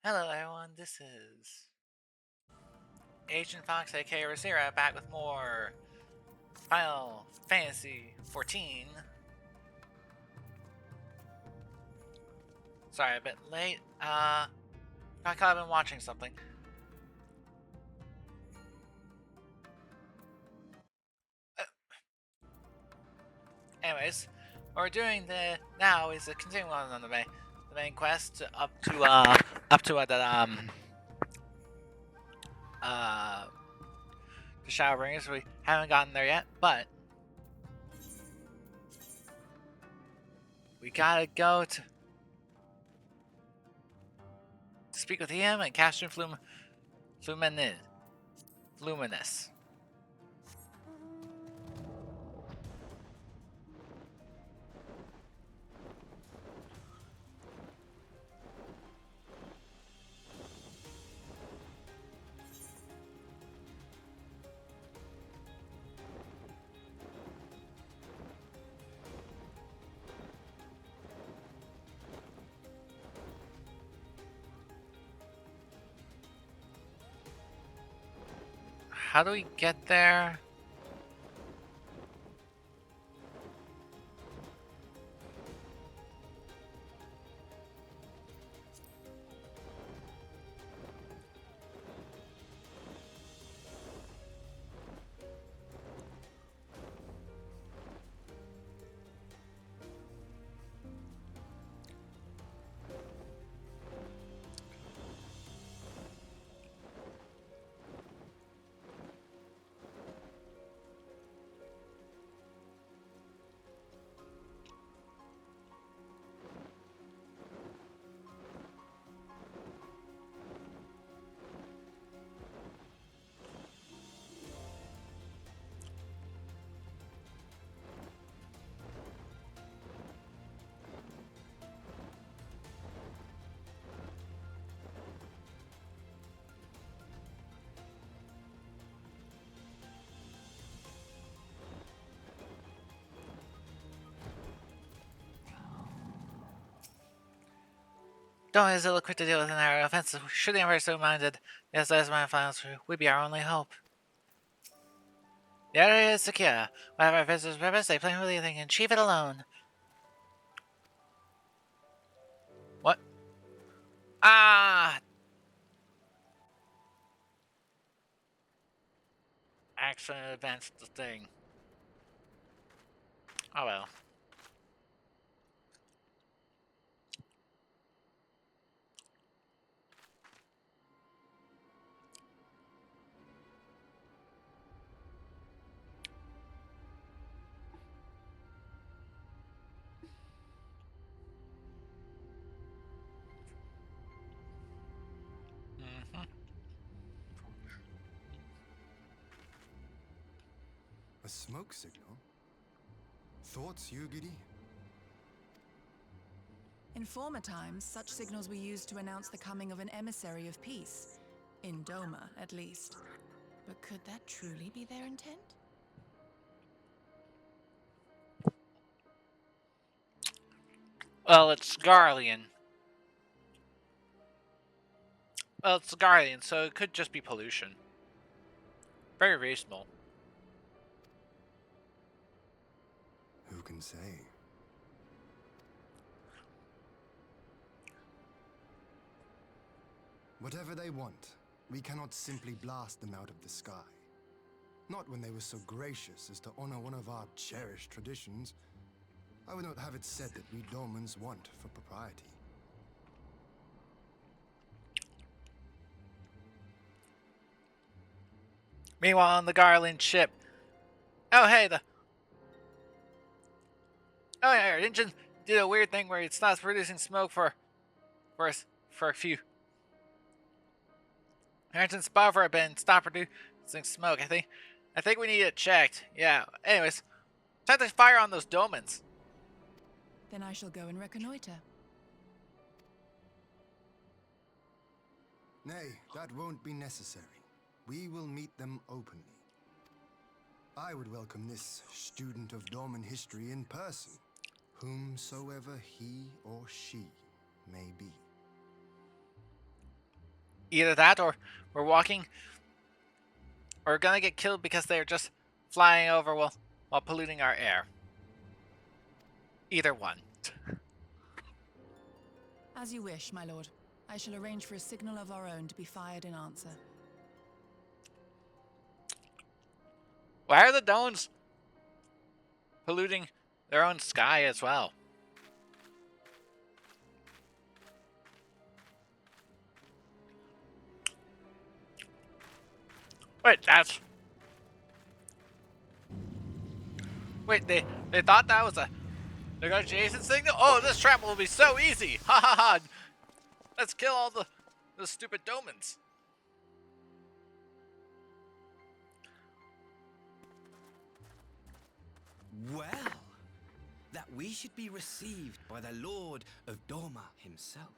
Hello everyone, this is Agent Fox aka Raziera back with more Final Fantasy 14. Sorry, a bit late. I caught I've been watching something. Uh, Anyways, what we're doing now is continuing on the main quest up to uh the Shadowbringers. We haven't gotten there yet, but we gotta go to speak with him and Captain Fluminous. How do we get there? Don't is ill equipped to deal with an air offense. Should the Emperor so minded, yes, as my finals would be our only hope. The area is secure. Whatever our visitors' purpose, they plainly believe they can achieve it alone. What? Ah! Accident advanced the thing. Oh well. Mm-hmm. A smoke signal? Thoughts, Yugiri? In former times, such signals were used to announce the coming of an emissary of peace. In Doma, at least. But could that truly be their intent? Well, it's Garlean. Well, it's Garlean, so it could just be pollution. Very reasonable. Who can say? Whatever they want, we cannot simply blast them out of the sky. Not when they were so gracious as to honor one of our cherished traditions. I would not have it said that we Domans want for propriety. Meanwhile, on the Garlean ship. Oh, hey, Oh, yeah, our engine did a weird thing where it stops producing smoke for a few. Our engine's spot for a bit and stop producing smoke. I think we need it checked. Yeah. Anyways, time to fire on those domans. Then I shall go and reconnoiter. Nay, that won't be necessary. We will meet them openly. I would welcome this student of Dorman history in person, whomsoever he or she may be. Either that, or we're walking, or we're gonna get killed because they're just flying over while polluting our air. Either one. As you wish, my lord. I shall arrange for a signal of our own to be fired in answer. Why are the Dones polluting their own sky as well? Wait, they thought that was a negotiation signal? Oh, this trap will be so easy! Ha ha ha! Let's kill all the stupid Domans. Well, that we should be received by the Lord of Doma himself.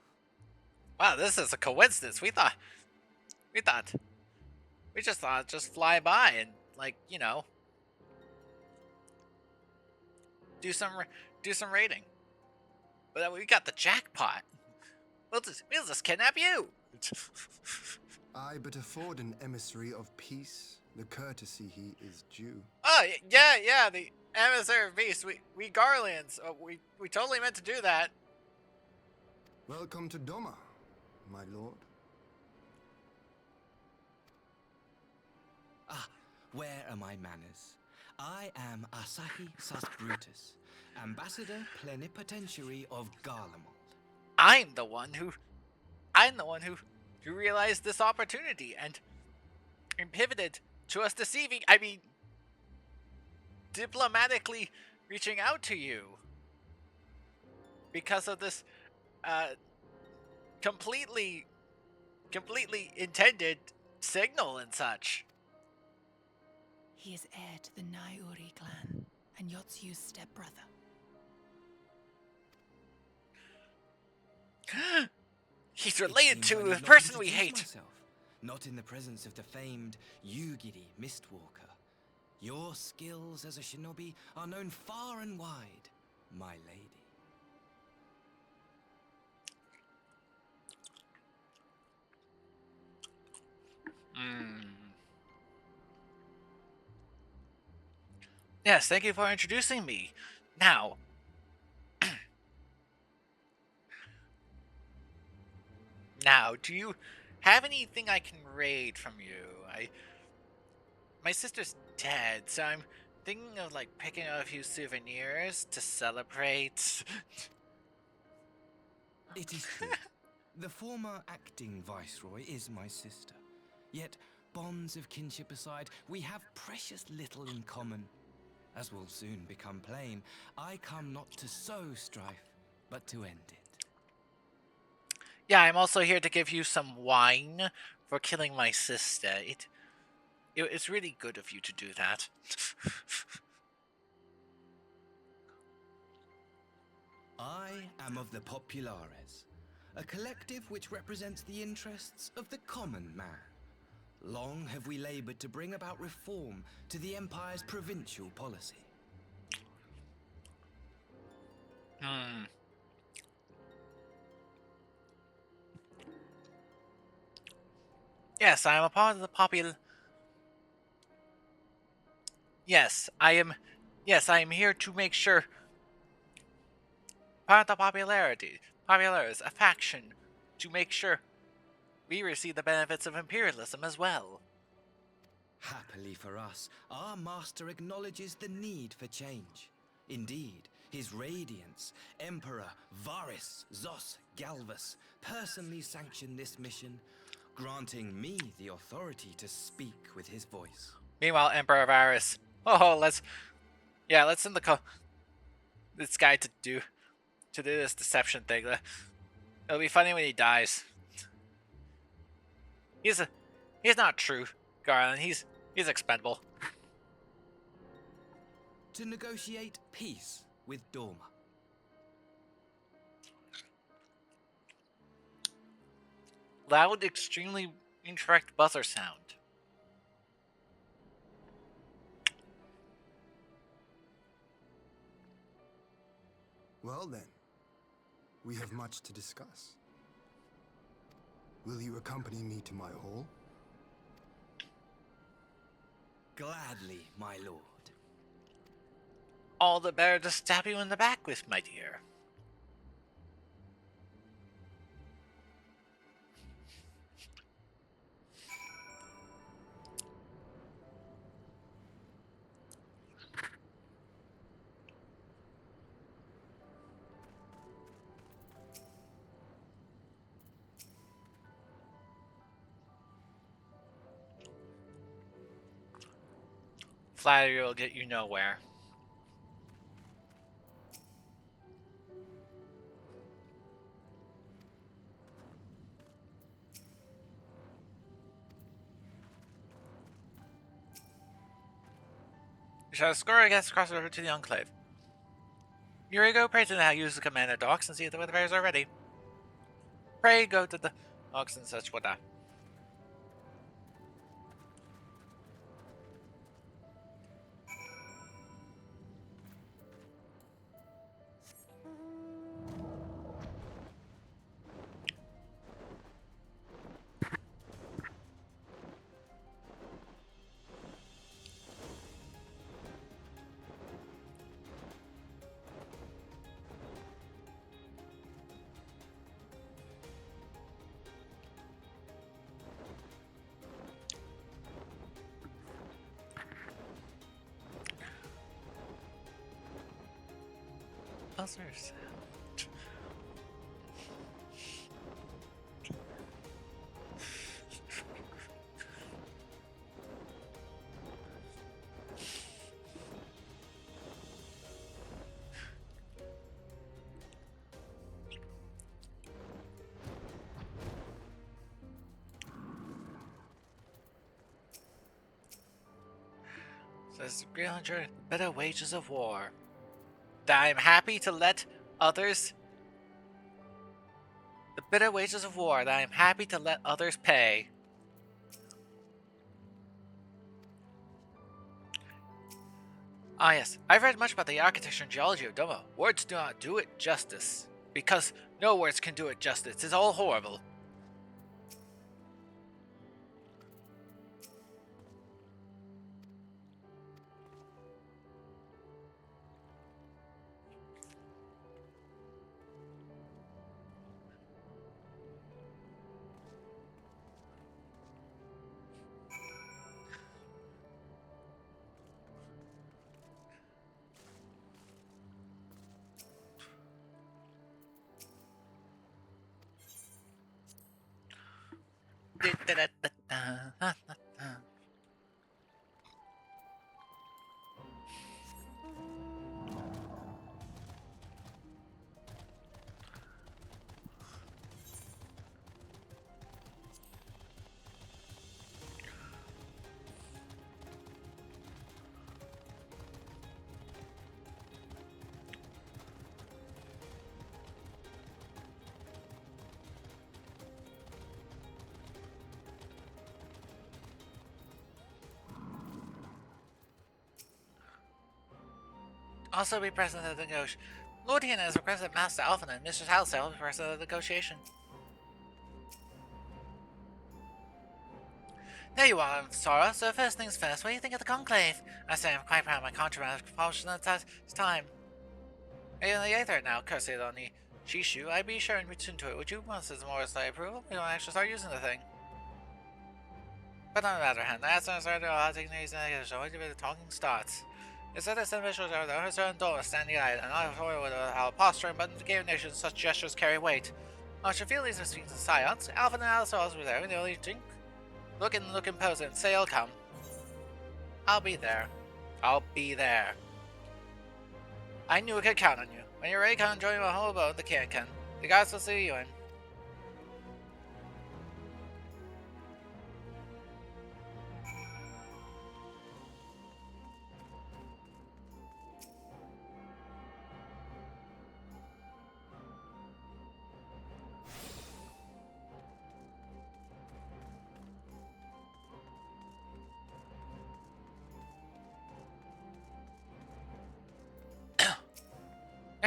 Wow, this is a coincidence. We just thought just fly by and, like, you know, do some raiding. But we got the jackpot. We'll just kidnap you. I but afford an emissary of peace the courtesy he is due. Oh yeah, the emissary of peace. We Garleans. Oh, we totally meant to do that. Welcome to Doma, my lord. Ah, where are my manners? I am Asahi Sus Brutus, Ambassador Plenipotentiary of Garlemald. I'm the one who realized this opportunity and pivoted to us deceiving. I mean, diplomatically reaching out to you because of this completely intended signal and such. He is heir to the Naiuri clan and Yotsu's stepbrother. He's related It seems to I the need not person we introduce hate. myself, not in the presence of the famed Yugiri Mistwalker. Your skills as a shinobi are known far and wide, my lady. Yes, thank you for introducing me. Now, do you have anything I can raid from you? My sister's dead, so I'm thinking of, like, picking up a few souvenirs to celebrate. It is true. The former acting viceroy is my sister. Yet, bonds of kinship aside, we have precious little in common. As will soon become plain, I come not to sow strife, but to end it. Yeah, I'm also here to give you some wine for killing my sister. It's really good of you to do that. I am of the Populares, a collective which represents the interests of the common man. Long have we labored to bring about reform to the Empire's provincial policy. Yes, I am a part of the Yes, I am. Yes, I am here to make sure. Part of the Populares, a faction, to make sure we receive the benefits of imperialism as well. Happily for us, our master acknowledges the need for change. Indeed, His Radiance, Emperor Varys Zos Galvus, personally sanctioned this mission, granting me the authority to speak with his voice. Meanwhile, Emperor Varys. Oh, let's send this guy to do this deception thing. It'll be funny when he dies. He's not true, Garlean. He's expendable. To negotiate peace with Doma. Loud, extremely incorrect buzzer sound. Well then, we have much to discuss. Will you accompany me to my hall? Gladly, my lord. All the better to stab you in the back with, my dear. Flattery will get you nowhere. You shall score against across the river to the Enclave. Here go, pray to now use the command of docks and see if the weather bears are ready. Pray go to the docks and such whatnot. Buzzers. Says 300 better wages of war. That I am happy to let others. The bitter wages of war that I am happy to let others pay. Ah yes, I've read much about the architecture and geology of Doma. Words do not do it justice. Because no words can do it justice. It's all horrible. Also be present at the negotiation. Lord Hina has requested Master Alpha and Mistress Halsey will be present at the negotiation. There you are, Ensara. So first things first, what do you think of the conclave? I say I'm quite proud of my contraband propulsion at this time. Are you on the Aether now, courtesy on the Shishu? I'd be sure and return to it. Would you, once there's more slight approval, we don't actually start using the thing. But on the other hand, that's not started all taking these negatives, so wait till the talking starts. It's that some officials are there, her door standing eye, and I toy with our posturing, but in the game nation, such gestures carry weight. I should feel these are speaking in silence. Alpha and Alice were there, and the only drink. Look imposing, say I'll come. I'll be there. I'll be there. I knew I could count on you. When you're ready, come and join my hobo in the can. The guys will see you in.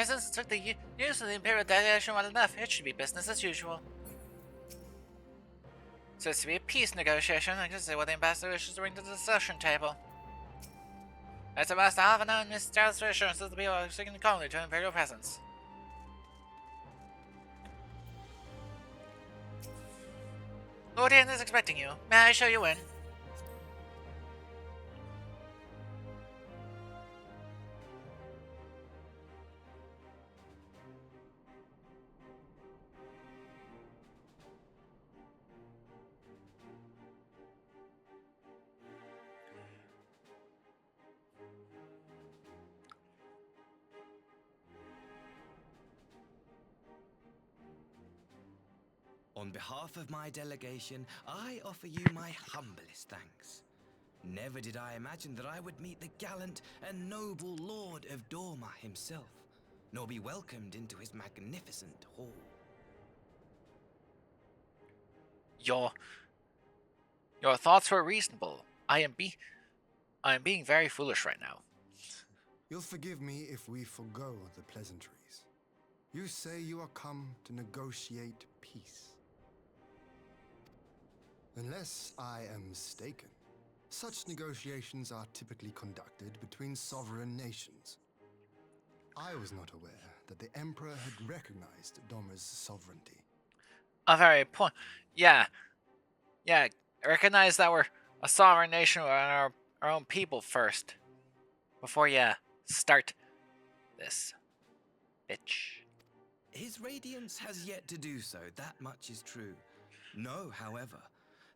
Since it took the use of the Imperial delegation well enough, it should be business as usual. So it's to be a peace negotiation. I can see what the ambassador wishes to bring to the discussion table. It's a must have and misjudged assurances of the people seeking the colony to imperial presence. Lord Ian is expecting you. May I show you in? On behalf of my delegation, I offer you my humblest thanks. Never did I imagine that I would meet the gallant and noble Lord of Dorma himself, nor be welcomed into his magnificent hall. Your thoughts were reasonable. I am being very foolish right now. You'll forgive me if we forgo the pleasantries. You say you are come to negotiate peace. Unless I am mistaken, such negotiations are typically conducted between sovereign nations. I was not aware that the Emperor had recognized Dorma's sovereignty. A very point. Yeah. Recognize that we're a sovereign nation and our own people first. Before you start this. Bitch. His Radiance has yet to do so, that much is true. Know, however,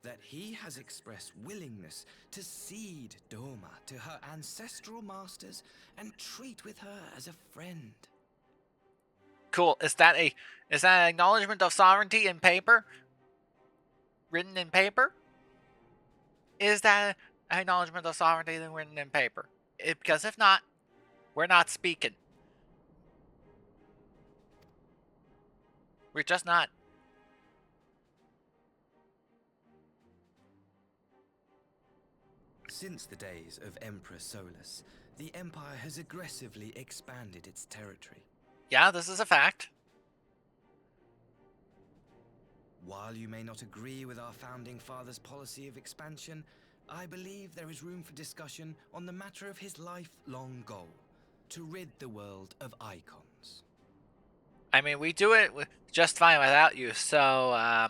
that he has expressed willingness to cede Dorma to her ancestral masters and treat with her as a friend. Cool. Is that an acknowledgement of sovereignty in paper? Written in paper? Is that an acknowledgement of sovereignty written in paper? Because if not, we're not speaking. We're just not. Since the days of Emperor Solus, the Empire has aggressively expanded its territory. Yeah, this is a fact. While you may not agree with our founding father's policy of expansion, I believe there is room for discussion on the matter of his lifelong goal, to rid the world of icons. I mean, we do it just fine without you, so, I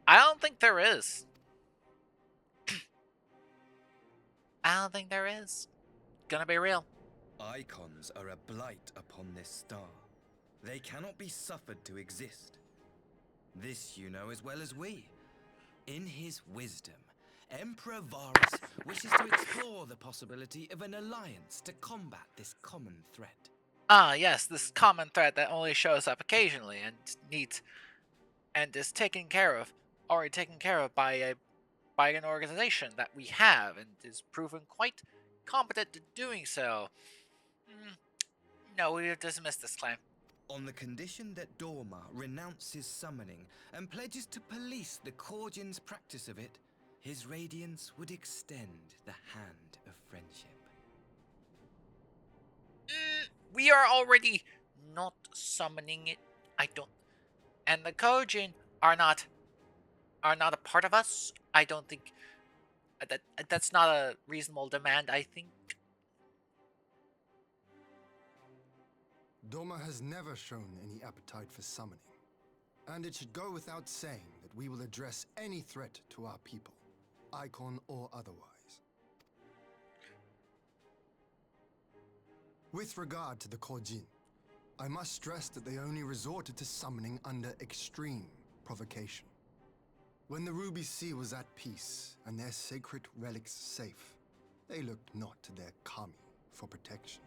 don't think there is. I don't think there is. Gonna be real. Icons are a blight upon this star. They cannot be suffered to exist. This you know as well as we. In his wisdom, Emperor Varus wishes to explore the possibility of an alliance to combat this common threat. Ah, yes, this common threat that only shows up occasionally and is already taken care of by an organization that we have and is proven quite competent at doing so. No, we have dismissed this claim. On the condition that Dorma renounces summoning and pledges to police the Korgin's practice of it, his Radiance would extend the hand of friendship. We are already not summoning it. And the Kojin are not a part of us. I don't think that's not a reasonable demand. I think. Dorma has never shown any appetite for summoning, and it should go without saying that we will address any threat to our people, icon or otherwise. With regard to the Korjin, I must stress that they only resorted to summoning under extreme provocation. When the Ruby Sea was at peace and their sacred relics safe, they looked not to their kami for protection.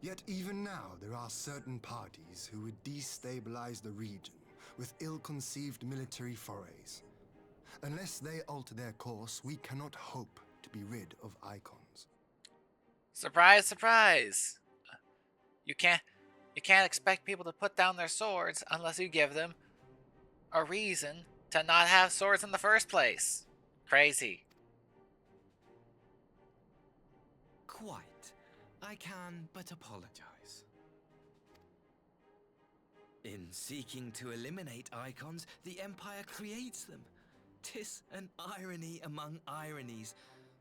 Yet even now there are certain parties who would destabilize the region with ill-conceived military forays. Unless they alter their course, we cannot hope to be rid of icons. Surprise, surprise! You can't expect people to put down their swords unless you give them a reason to not have swords in the first place. Crazy. Quite. I can but apologize. In seeking to eliminate icons, the Empire creates them. 'Tis an irony among ironies,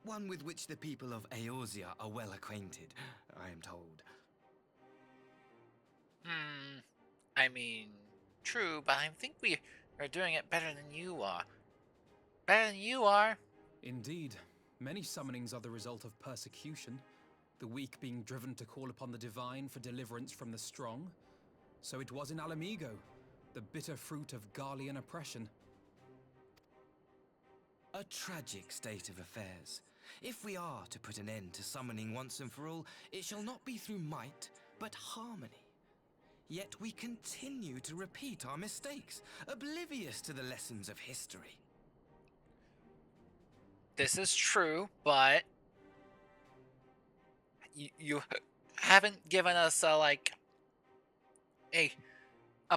one with which the people of Eorza are well acquainted, I am told. I mean, true, but I think we are doing it better than you are. Better than you are. Indeed, many summonings are the result of persecution, the weak being driven to call upon the divine for deliverance from the strong. So it was in Alamigo, the bitter fruit of Garlean oppression. A tragic state of affairs. If we are to put an end to summoning once and for all, it shall not be through might, but harmony. Yet we continue to repeat our mistakes, oblivious to the lessons of history. This is true, but you haven't given us a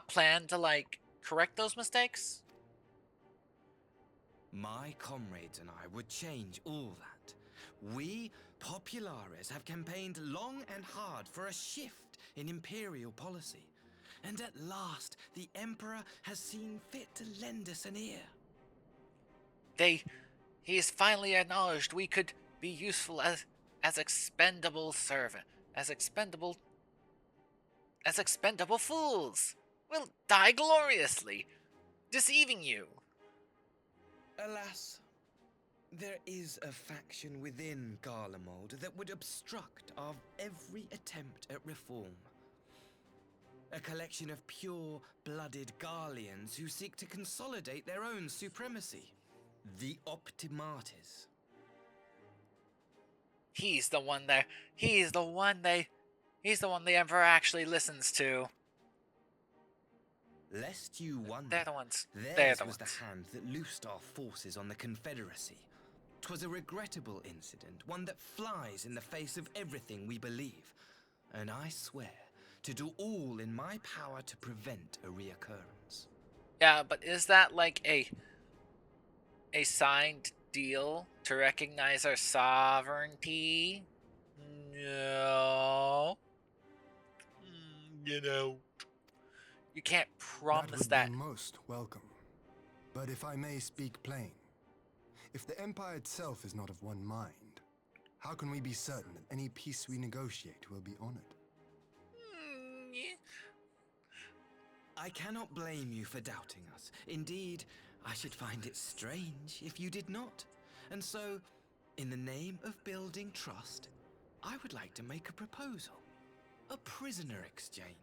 plan to correct those mistakes. My comrades and I would change all that. We, Populares, have campaigned long and hard for a shift in imperial policy. And at last, the Emperor has seen fit to lend us an ear. He has finally acknowledged we could be useful as expendable fools. We'll die gloriously, deceiving you. Alas, there is a faction within Garlemald that would obstruct our every attempt at reform. A collection of pure-blooded Garleans who seek to consolidate their own supremacy. The Optimates. He's the one the Emperor actually listens to. Lest you wonder, They're the ones. theirs was the hand that loosed our forces on the Confederacy. 'Twas a regrettable incident, one that flies in the face of everything we believe. And I swear to do all in my power to prevent a reoccurrence. Yeah, but is that like a signed deal to recognize our sovereignty? No. You can't promise that. that. Would be most welcome. But if I may speak plain, if the Empire itself is not of one mind, how can we be certain that any peace we negotiate will be honored? I cannot blame you for doubting us. Indeed, I should find it strange if you did not. And so, in the name of building trust, I would like to make a proposal. A prisoner exchange.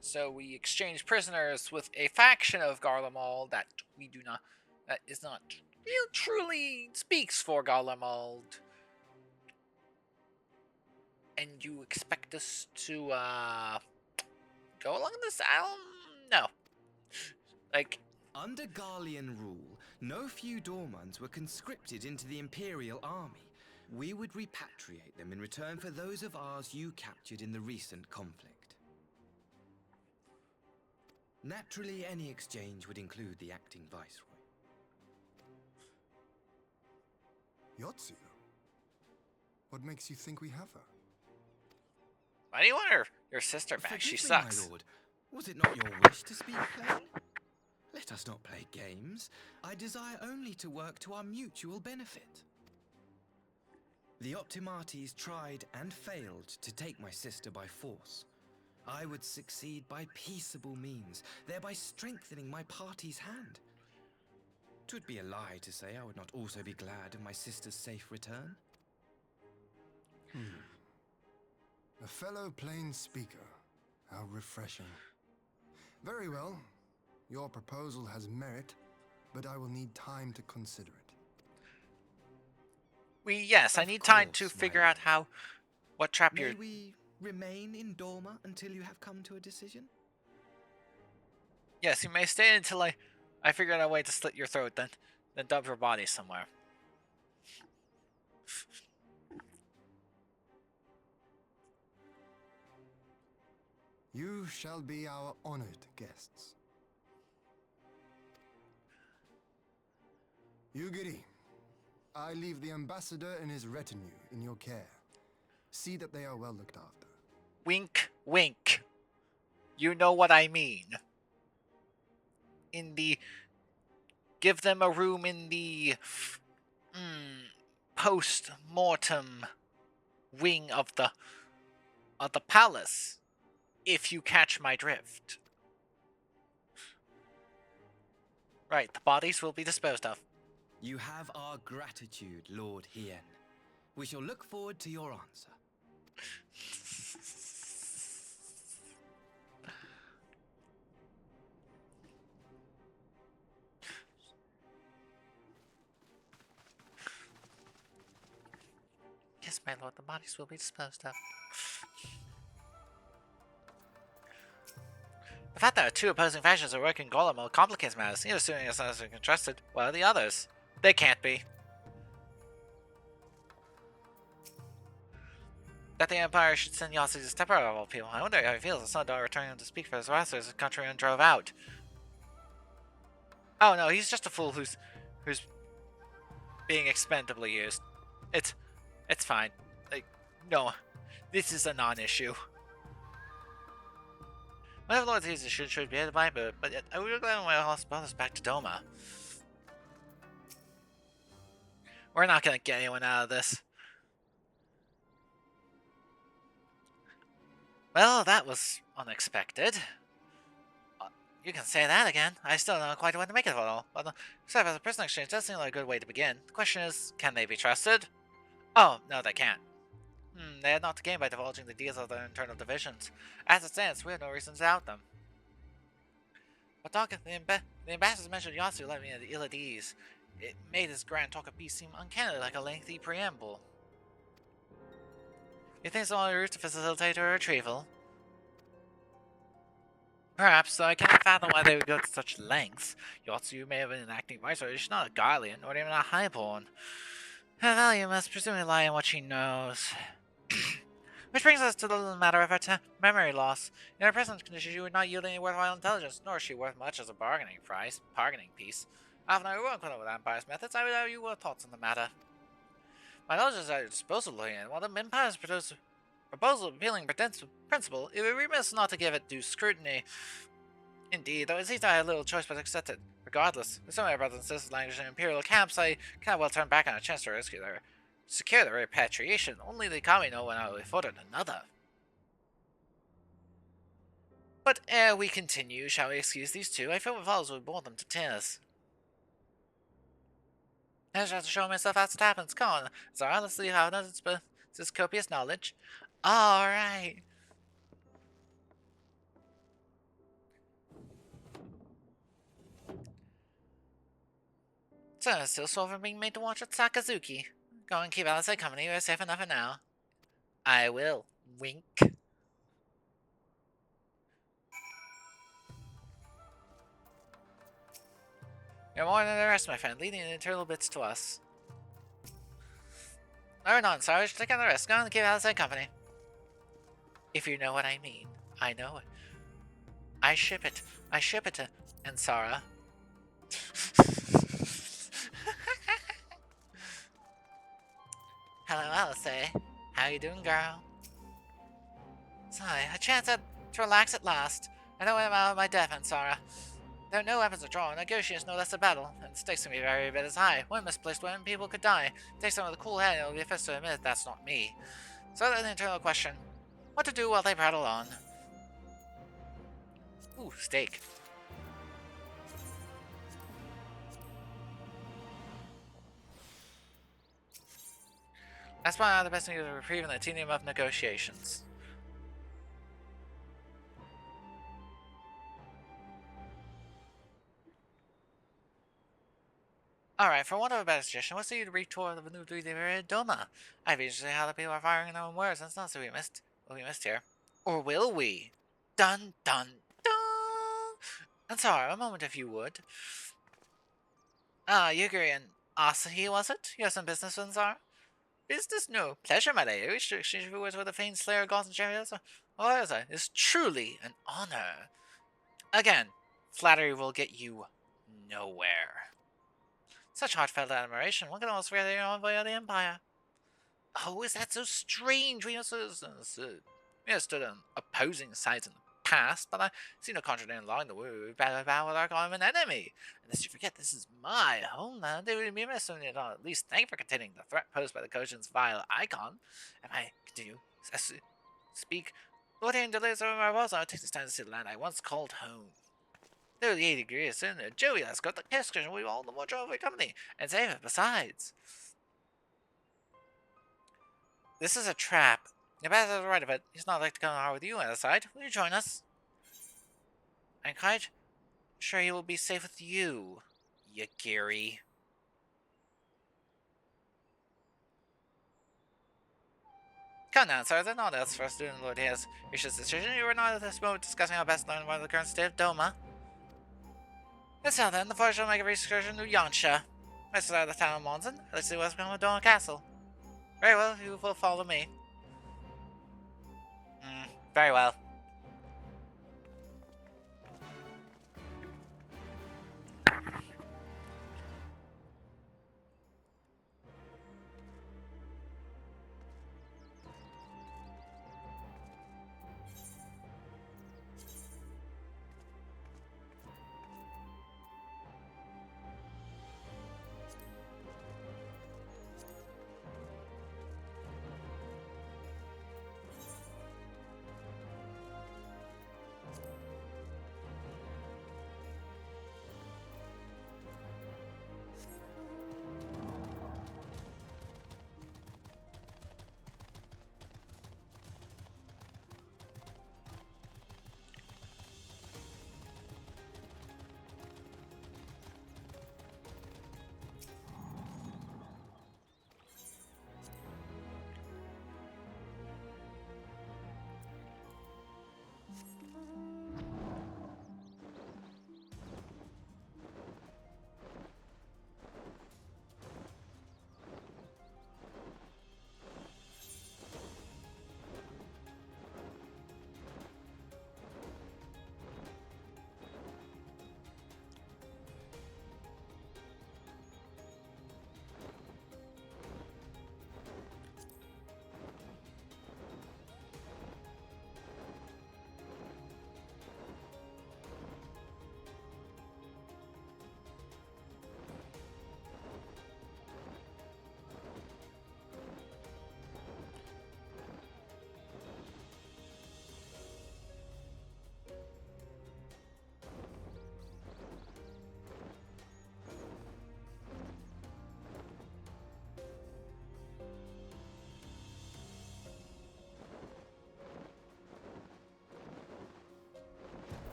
So we exchange prisoners with a faction of Garlemald that is not truly speaks for Garlemald. And you expect us to go along this? No. Under Garlean rule, no few Dormans were conscripted into the Imperial Army. We would repatriate them in return for those of ours you captured in the recent conflict. Naturally, any exchange would include the acting viceroy. Yotsu? What makes you think we have her? Why do you want your sister back? Forgive She me, sucks. my lord. Was it not your wish to speak plain? Let us not play games. I desire only to work to our mutual benefit. The Optimates tried and failed to take my sister by force. I would succeed by peaceable means, thereby strengthening my party's hand. 'Twould be a lie to say I would not also be glad of my sister's safe return. A fellow plain speaker. How refreshing. Very well. Your proposal has merit, but I will need time to consider it. I need time to course, my figure lord. out what trap May you're... we remain in Dorma until you have come to a decision? Yes, you may stay until I figure out a way to slit your throat, then dump your body somewhere. You shall be our honored guests. Yugiri, I leave the ambassador and his retinue in your care. See that they are well looked after. Wink, wink. You know what I mean. In the... Give them a room in the... post-mortem wing of the palace, if you catch my drift. Right, the bodies will be disposed of. You have our gratitude, Lord Hien. We shall look forward to your answer. Yes, my lord, the bodies will be disposed of. The fact that two opposing factions are working Golem will complicate matters. You're assuming it's not trusted. What are the others? They can't be. That the Empire should send Yossi to step out of all people. I wonder how he feels. It's not returning him to speak for his masters. His countryman drove out. Oh no, he's just a fool who's being expendably used. It's fine. Like, no, this is a non-issue. Whatever Lord Caesar should be headed by, but I would glad my hospitals back to Doma. We're not gonna get anyone out of this. Well, that was unexpected. You can say that again. I still don't know quite what to make of it all. But except as a personal exchange does seem like a good way to begin. The question is, can they be trusted? Oh, no, they can't. They had not to gain by divulging the details of their internal divisions. As it stands, we have no reason to doubt them. But Doc, the ambassadors mentioned Yasu left me ill at ease. It made his grand talk of peace seem uncannily like a lengthy preamble. You think it's only route to facilitate her retrieval? Perhaps, though I cannot fathom why they would go to such lengths. Yotsu may have been an acting viceroy, she's not a Garlean, or even a highborn. Her value must presumably lie in what she knows. Which brings us to the matter of her memory loss. In her present condition, she would not yield any worthwhile intelligence, nor is she worth much as a bargaining piece. Often I won't quibble with Empire's methods, I would have your thoughts on the matter. My knowledge is at your disposal, Lorian. While the Empire's proposal of appealing principle, it would be remiss not to give it due scrutiny. Indeed, though it seems I had little choice but to accept it. Regardless, with so many brothers and sisters languishing in imperial camps, I cannot well turn back on a chance to secure their repatriation. Only the kami know when I will afford another. But ere we continue, shall we excuse these two? I fear what follows will bore them to tears. I just have to show myself as it happens. Come on, Zara, let's see how it is this copious knowledge. Alright. So, still sore from being made to watch at Sakazuki. Go and keep Alice company, we're safe enough for now. I will. Wink. You're more than the rest, my friend, leading the internal bits to us. Or not, sorry, take on the rest. Go and keep Alice company. If you know what I mean. I know it. I ship it. I ship it to Ensara. Hello, Alice. How you doing, girl? Sigh, a chance to relax at last. I know I'm out of my depth, Ensara. There are no weapons to draw, negotiations no less a battle, and the stakes can be very bit as high. One misplaced weapon, people could die. Take someone with a cool head, and it'll be a first to admit that's not me. So that's an internal question. What to do while they prattle on? Ooh, steak. That's probably the best thing to reprieve in the tedium of negotiations. Alright, for want of a better suggestion, what's the retour of the new 3D Doma? I'd be interested in how the people are firing their own words, and it's not so we missed here. Or will we? Dun dun dun! And sorry, a moment if you would. Yugiri and Asahi, was it? You have some business with Ensara? Business? No. Pleasure, my lady. I wish to exchange a few words with the famed slayer of gods and chariots. Eorza is truly an honor. Again, flattery will get you nowhere. Such heartfelt admiration, one can almost fear the envoy of the Empire. Oh, is that so strange? We stood on opposing sides in the past, but I see no contradiction along the way. We battle with our common enemy. Unless you forget, this is my homeland. It would be remiss of me to at least thank for containing the threat posed by the Kojin's vile icon. If I continue, speak, Lord and delays over my walls, I'll take this time to see the land I once called home. Though the 80 degrees in there, Joey has got the excursion we all the more trouble for company, and safer besides. This is a trap. The bad is right of it. He's not like to come out with you on the side. Will you join us? I'm quite sure he will be safe with you, Gary. Come now, sir. There's not else for us to do in Lord Hayes. Reached this decision. You were not at this moment discussing how best to learn about the current state of Doma. Let's now then, the force shall make a excursion to Yansha. Let's out of the town of Monson. Let's see what's become of Doma Castle. Very well, you will follow me. Very well.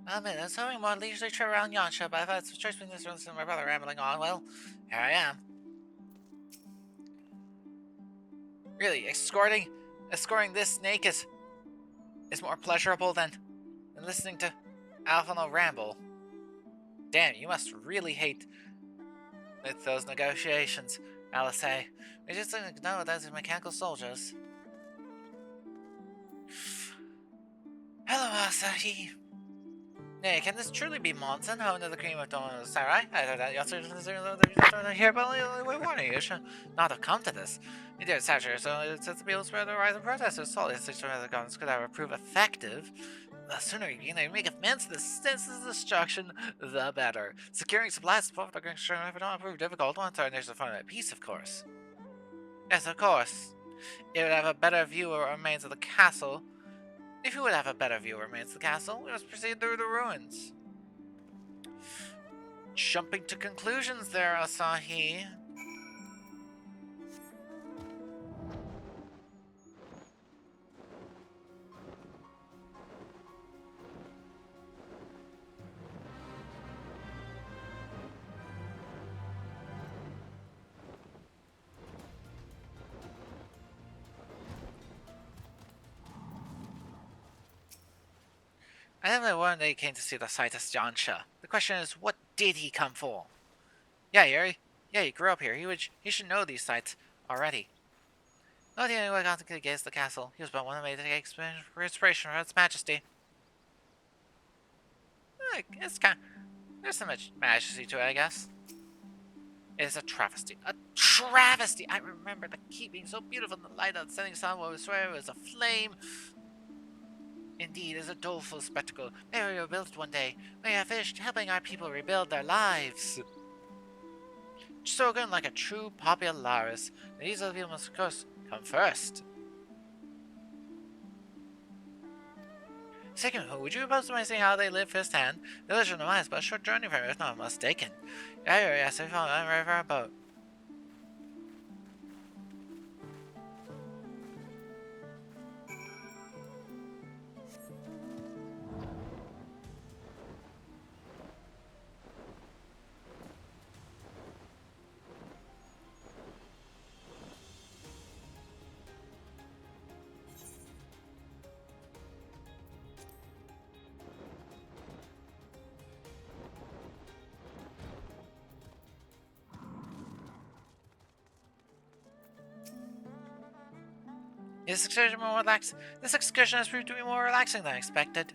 I mean, it's having more leisurely trip around Yansha, but I've had some choice between this and my brother rambling on. Well, here I am. Really, escorting this snake is more pleasurable than listening to Alphino ramble. Damn, you must really hate with those negotiations, Alice. We just didn't know those are mechanical soldiers. Hello, Asahi. Nay, can this truly be Monson, home to the cream of Don Sarai? I thought that yesterday here, but we warning you should not have come to this. You did satire, so it's to be able to spread the rise of protesters. Solid situation of the guns could ever prove effective. The sooner you can make amends to the senseless destruction, the better. Securing supplies for the grand if it don't prove difficult once our nations find at peace, of course. Yes, of course. It would have a better view of the remains of the castle. If you would have a better view of the remains of the castle, we must proceed through the ruins. Jumping to conclusions there, Asahi. I definitely warned that he came to see the site of Yansha. The question is, what did he come for? Yeah, Yuri. Yeah, he grew up here. He should know these sites already. Not the only way to get against the castle. He was but one of made to take inspiration from its majesty. It's kind. There's so much majesty to it, I guess. It is a travesty. A travesty! I remember the keep being so beautiful in the light of the setting sun, where we swear it was a flame. Indeed, it is a doleful spectacle. May we rebuild it one day. May we have finished helping our people rebuild their lives. Spoken like a true popularis. These other people must, of course, come first. Second, would you propose to me seeing how they live firsthand? The village of the mine is but a short journey from here, if not mistaken. Yes, I found I'm ready for a boat. This excursion has proved to be more relaxing than expected.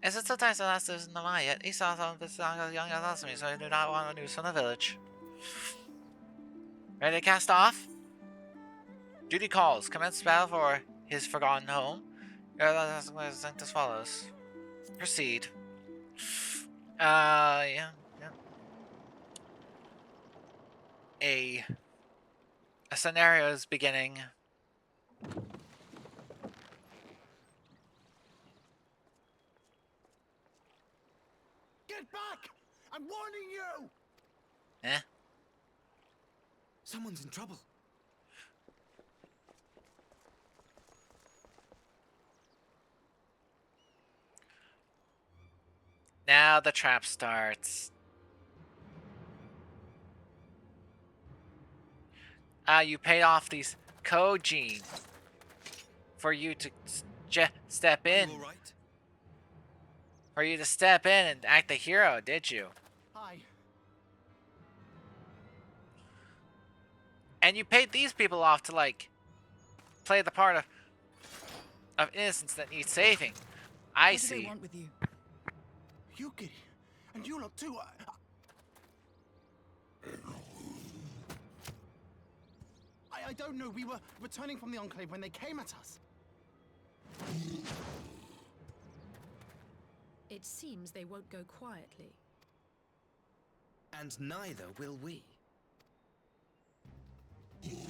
As it sometimes the last isn't the mine yet, he saw some of this young and lost me, so I do not want news from the village. Ready to cast off? Duty calls. Commence battle for his forgotten home. Eorza as follows. Proceed. Yeah. A scenario is beginning. Get back! I'm warning you! Eh? Someone's in trouble. Now the trap starts. You paid off these Kojin for you to step in. All right. For you to step in and act the hero, did you? Hi. And you paid these people off to, like, play the part of innocence that needs saving. I What do see. they want with you? Yuki, and you lot too. I don't know. We were returning from the Enclave when they came at us. It seems they won't go quietly. And neither will we. Wait.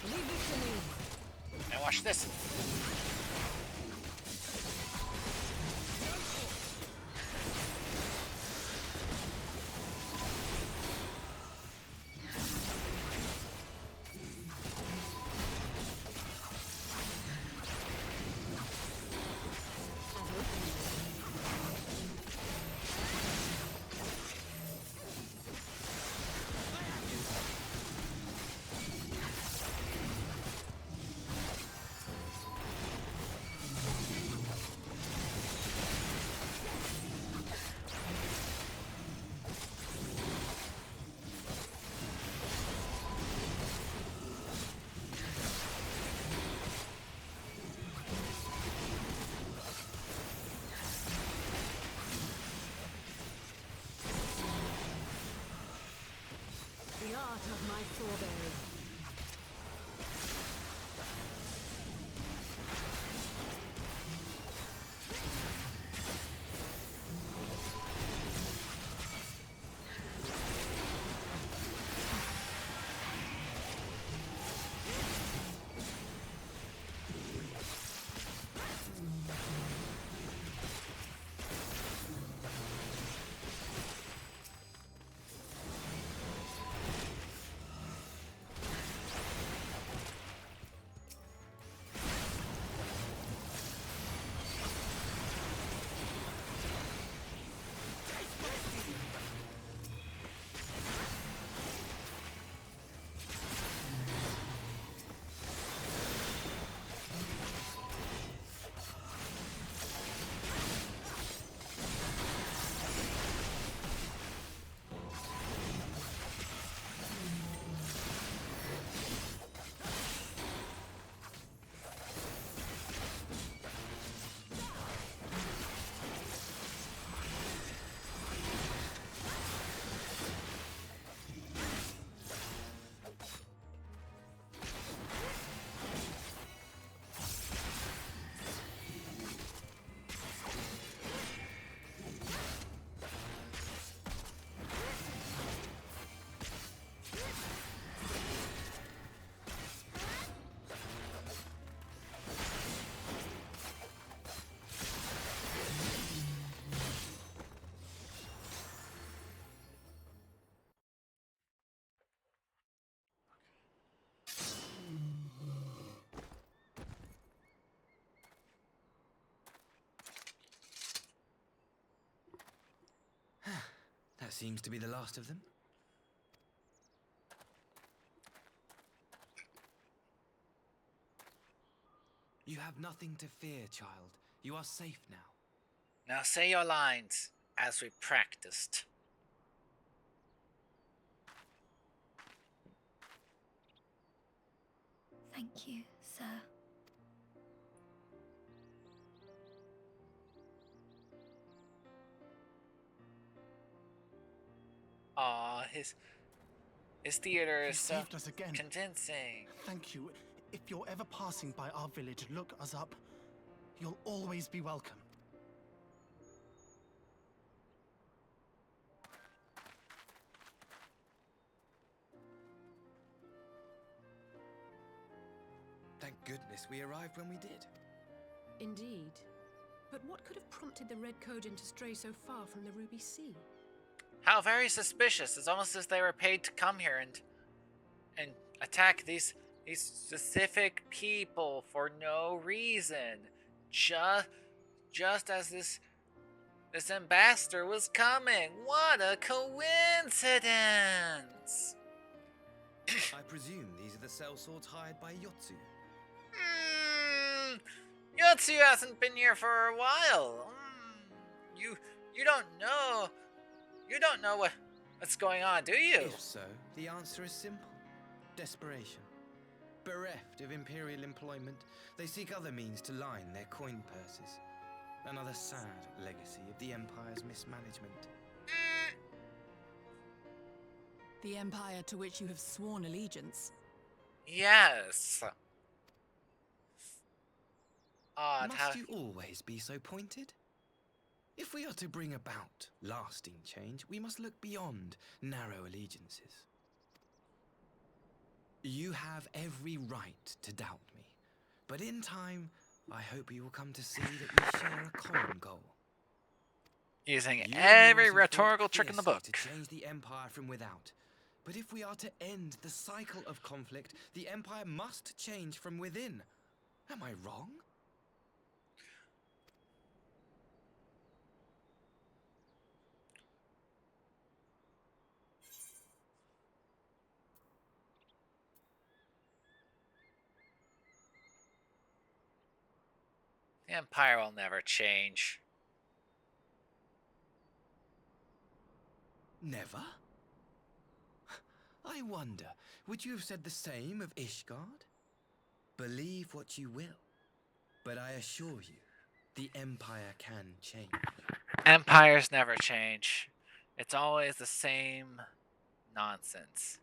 Leave this to me. Now watch this. The art of my forebears. seems to be the last of them. You have nothing to fear, child. You are safe now. Now say your lines, as we practiced. Thank you, sir. Aw, his theater You is so saved us again. convincing. Thank you. If you're ever passing by our village, look us up. You'll always be welcome. Thank goodness we arrived when we did. Indeed. But what could have prompted the Red Cogent to stray so far from the Ruby Sea? How very suspicious. It's almost as they were paid to come here and attack these specific people for no reason. Just as this ambassador was coming. What a coincidence! I presume these are the sellswords hired by Yotsu. Yotsu hasn't been here for a while. You don't know. You don't know what's going on, do you? If so, the answer is simple. Desperation. Bereft of imperial employment, they seek other means to line their coin purses. Another sad legacy of the Empire's mismanagement. The Empire to which you have sworn allegiance. Yes. Odd how... Must you always be so pointed? If we are to bring about lasting change, we must look beyond narrow allegiances. You have every right to doubt me, but in time, I hope you will come to see that we share a common goal. Using You every yours have rhetorical fought trick in the fiercely book. to change the Empire from without. But if we are to end the cycle of conflict, the Empire must change from within. Am I wrong? The Empire will never change. Never? I wonder, would you have said the same of Ishgard? Believe what you will, but I assure you, the Empire can change. Empires never change. It's always the same nonsense.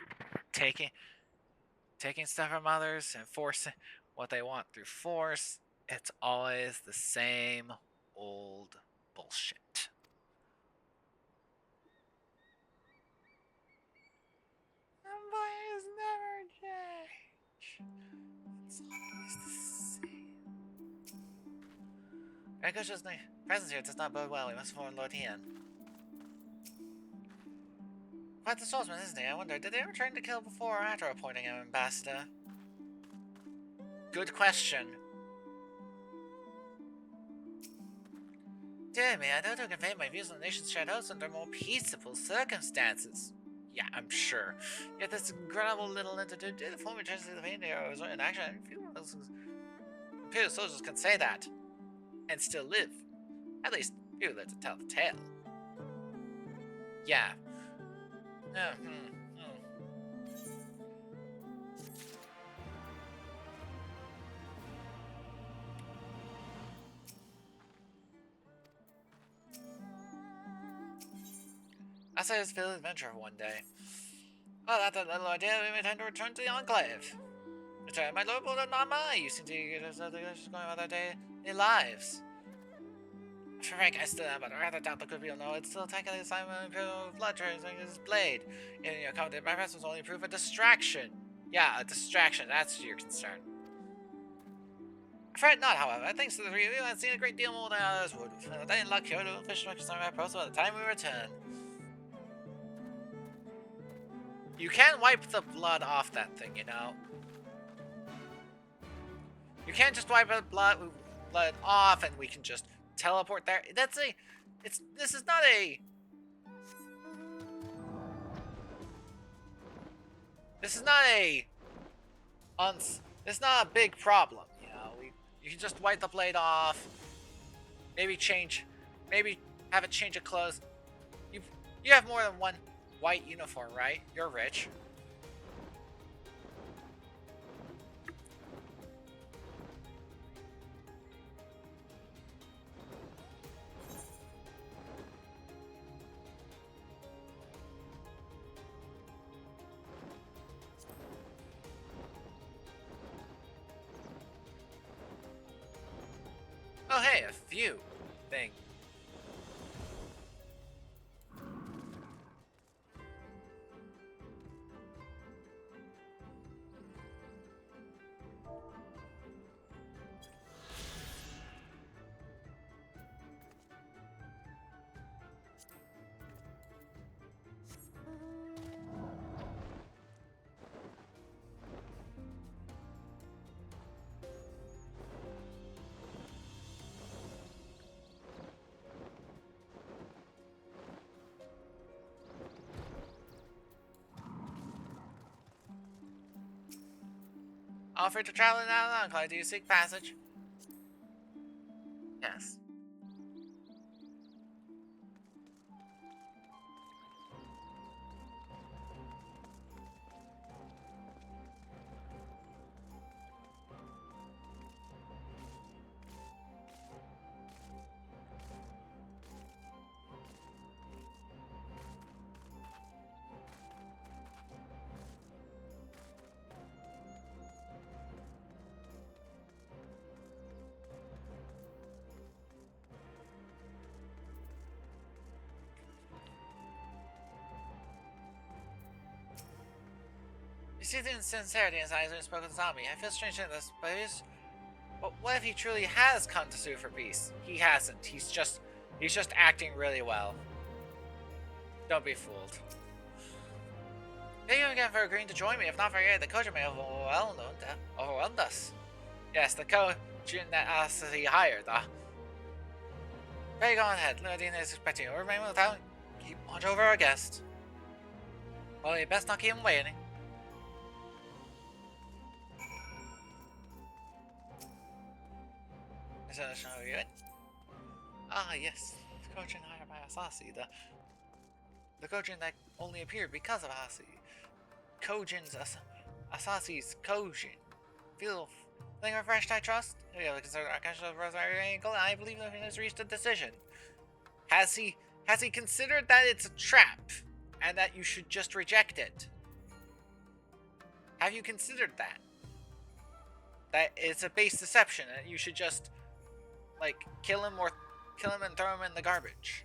Taking stuff from others and forcing what they want through force. It's always the same old bullshit. Empires never change. It's always the same. Riko's presence here does not bode well. We must inform Lord Ian. Quite the swordsman, isn't he? I wonder, did they ever try to kill before or after appointing him ambassador? Good question. Dear me, I don't to convey my views on the nation's shadows under more peaceable circumstances. Yeah, I'm sure. Yet this incredible little entity did form a chance of the pain here was in action. Few imperial soldiers can say that and still live. At least, few live to tell the tale. Yeah. I say this field adventure one day. Well, that's a little idea. We intend to return to the Enclave. Return, my lord, but not I. You seem to get us other just going about their daily lives. For Frank, I still am, but I rather doubt the good people know it's still taking the assignment of Imperial blood using his blade. In your comment, my presence only prove a distraction. Yeah, a distraction. That's your concern. Fret not, however. Thanks to the three of you, I've seen a great deal more than others would. They in luck here to fish much by the time we return. You can wipe the blood off that thing, you know. You can't just wipe the blood off and we can just teleport there. This is not a This is not a this is not a big problem, you know. You can just wipe the blade off, maybe have it change of clothes. You have more than one white uniform, right? You're rich. Oh hey, a few things. Offer to travel down the Enclave. Do you seek passage? Yes. You see the insincerity in his eyes when he spoke with Zombie. I feel strange in this, but what if he truly has come to sue for peace? He hasn't. He's just acting really well. Don't be fooled. Thank you again for agreeing to join me. If not for you, the coach may have overwhelmed us. Yes, the coach that he hired. Pray go ahead. Luna is expecting you. Remain with town. Keep watch over our guest. Well, you best not keep him waiting. Is that show you in? Ah, yes. The coach hired by Asasi. The Kojin that only appeared because of Hasi. Kojin's Asasi's Kojin. Feeling refreshed, I trust? We have considered our cash of Rosemary Angle, and I believe that he has reached a decision. Has he considered that it's a trap and that you should just reject it? Have you considered that? That it's a base deception and you should just like kill him and throw him in the garbage?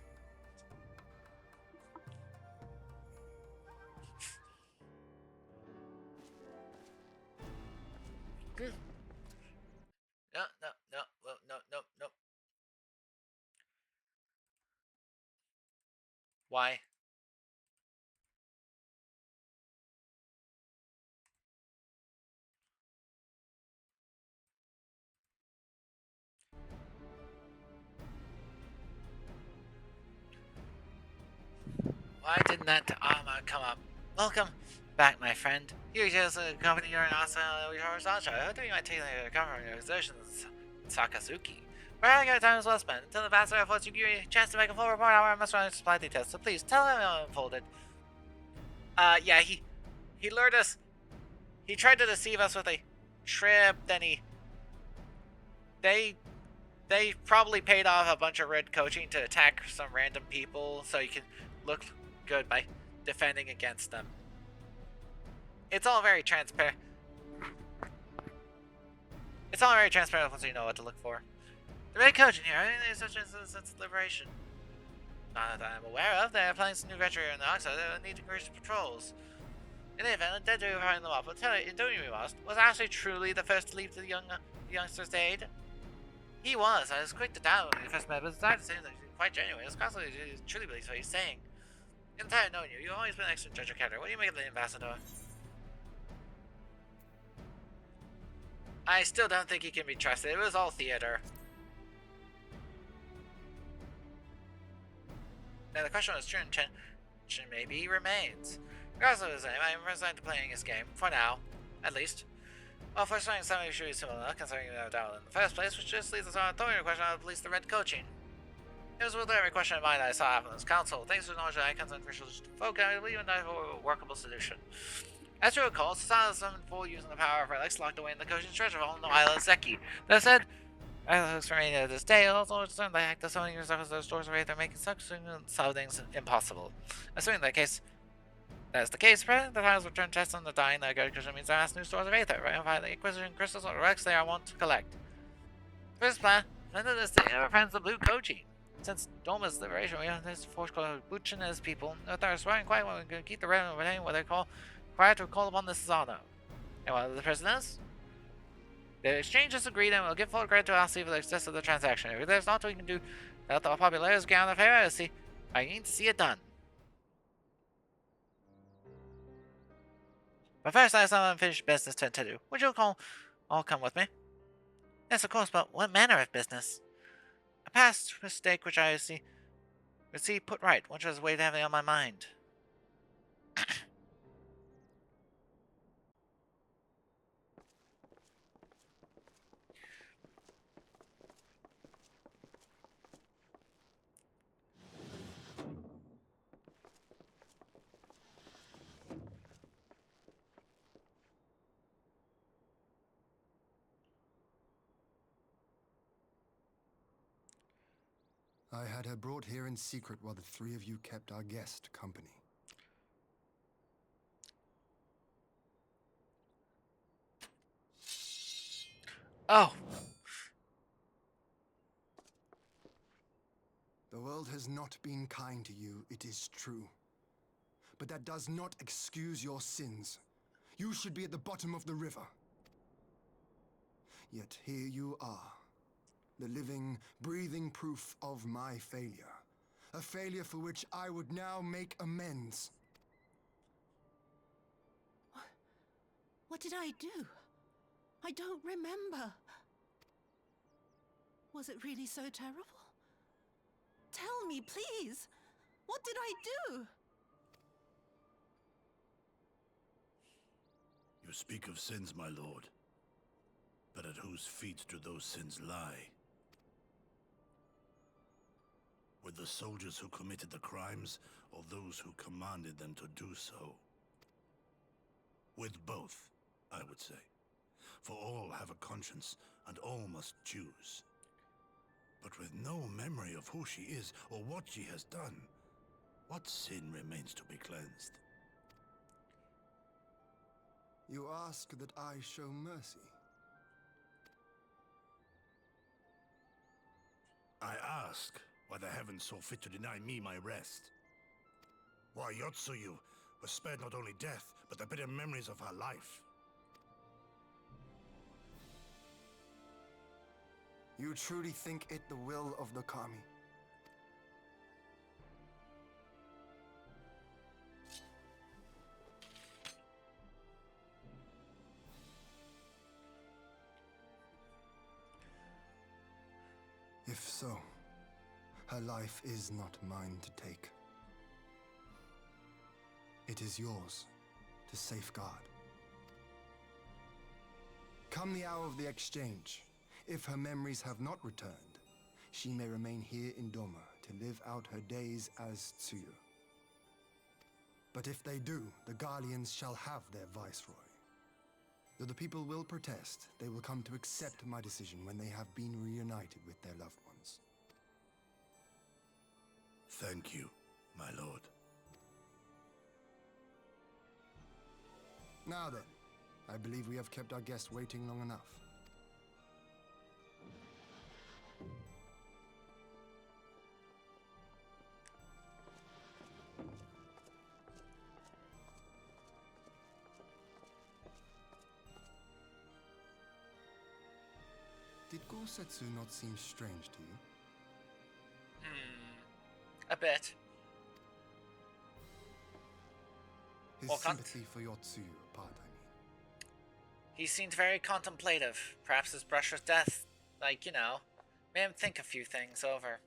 No. Why? Why didn't that Arma come up? Welcome back, my friend. Here just a company you're in Asa Eorza. I hope you might take the cover of your exertions in Sakazuki. But I got time is well spent. Until the master reports you give me a chance to make a full report, I must run supply details. So please tell him how it unfolded. Yeah, he lured us. He tried to deceive us with a trip. Then they probably paid off a bunch of red coaching to attack some random people, so you can look good by defending against them. It's all very transparent. It's all very transparent once you know what to look for. The red coaching here, there's such as liberation. Not that I'm aware of. They're planning some new veteran in the Oxide. They need to increase patrols. In the event, dead to behind them up. But tell you, doing me must, was Ashley truly the first to leave the youngster's aid? He was. I was quick to doubt when he first met, but it's time to say that he's quite genuine. It's constantly he truly believes what he's saying. In the time knowing you, you've always been an excellent judge of character. What do you make of the ambassador? I still don't think he can be trusted. It was all theater. Now the question of his true intention maybe remains. Regardless of his name, I am resigned to playing his game, for now, at least. Well, for showing some issues similar, considering no doubt in the first place, which just leads us on to your question of at least the red coaching. It was with every question in mind I saw after this council. Thanks to the knowledge that I can send officials to folk, I believe in a workable solution. As you recall, Sasana summoned full using the power of relics locked away in the coaching treasure vault on the island Zeki. That said, as remaining to this day, also understand the act of summoning yourself as those doors of Aether making such things impossible. Assuming that is the case, the tiles return tests on the dying that good cushion means I ask new stores of Aether, right? And find the Inquisition crystals or relics they I want to collect. First plan, under this thing ever friends the blue Koji. Since Doma's liberation, we have this force called Buchin and his people. If they're swearing quiet, we're going to keep the red and retain what they call required to call upon the Sasano. And what are the prisoners? The exchange is agreed and we'll give full credit to Alcy for the success of the transaction. If there's not we can do that the popularity ground of heresy, I need to see it done. But first I have some unfinished business to do. Would you all come with me? Yes, of course, but what manner of business? A past mistake which I would see put right, which was weighed heavily on my mind. I had her brought here in secret while the three of you kept our guest company. Oh. The world has not been kind to you, it is true. But that does not excuse your sins. You should be at the bottom of the river. Yet here you are, the living, breathing proof of my failure. A failure for which I would now make amends. What did I do? I don't remember. Was it really so terrible? Tell me, please. What did I do? You speak of sins, my lord. But at whose feet do those sins lie? With the soldiers who committed the crimes, or those who commanded them to do so? With both, I would say. For all have a conscience, and all must choose. But with no memory of who she is, or what she has done, what sin remains to be cleansed? You ask that I show mercy. I ask why the heavens saw fit to deny me my rest. Why Yotsuyu was spared not only death, but the bitter memories of her life. You truly think it the will of the Kami? If so, her life is not mine to take. It is yours to safeguard. Come the hour of the exchange. If her memories have not returned, she may remain here in Doma to live out her days as Tsuyu. But if they do, the Garleans shall have their viceroy. Though the people will protest, they will come to accept my decision when they have been reunited with their loved ones. Thank you, my lord. Now then, I believe we have kept our guest waiting long enough. Did Gorsetsu not seem strange to you? A bit. His Well, sympathy for Yotsuyu apart, I mean. He seemed very contemplative. Perhaps his brush with death, made him think a few things over.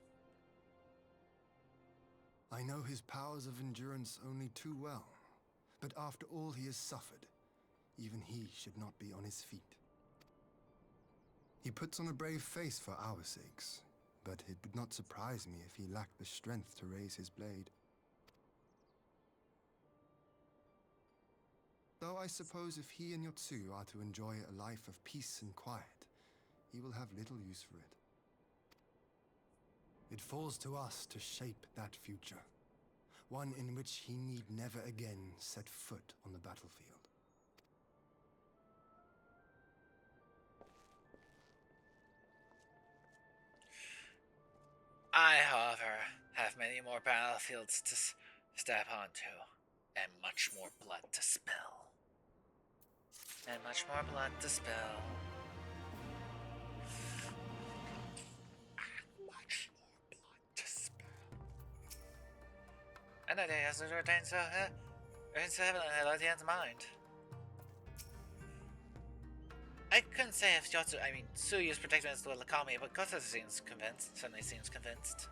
I know his powers of endurance only too well, But after all he has suffered, even he should not be on his feet. He puts on a brave face for our sakes, but it would not surprise me if he lacked the strength to raise his blade. Though I suppose if he and Yotsu are to enjoy a life of peace and quiet, he will have little use for it. It falls to us to shape that future, one in which he need never again set foot on the battlefield. I, however, have many more battlefields to step onto, and much more blood to spill. And much more blood to spill. Much more blood to spill. And the day has ordained so heaven and at the end's mind. I couldn't say if Yotsu, Tsuyu's protectiveness will calm me, but Kota suddenly seems convinced.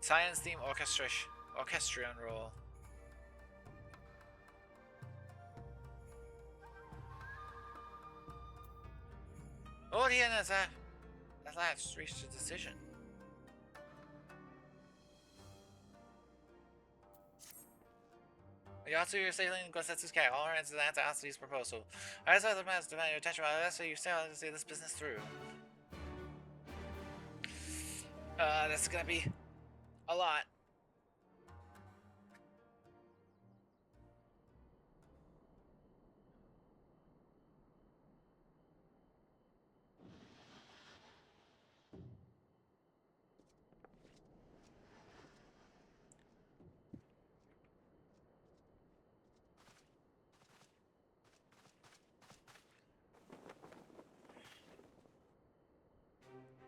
Science theme orchestrion role. Odeon has at last reached a decision. Yotsu, you're sailing Gosetsu's cat. All hands to answer Asui's proposal. I saw the master demand your attention, but I you still have to see this business through. This is gonna be a lot.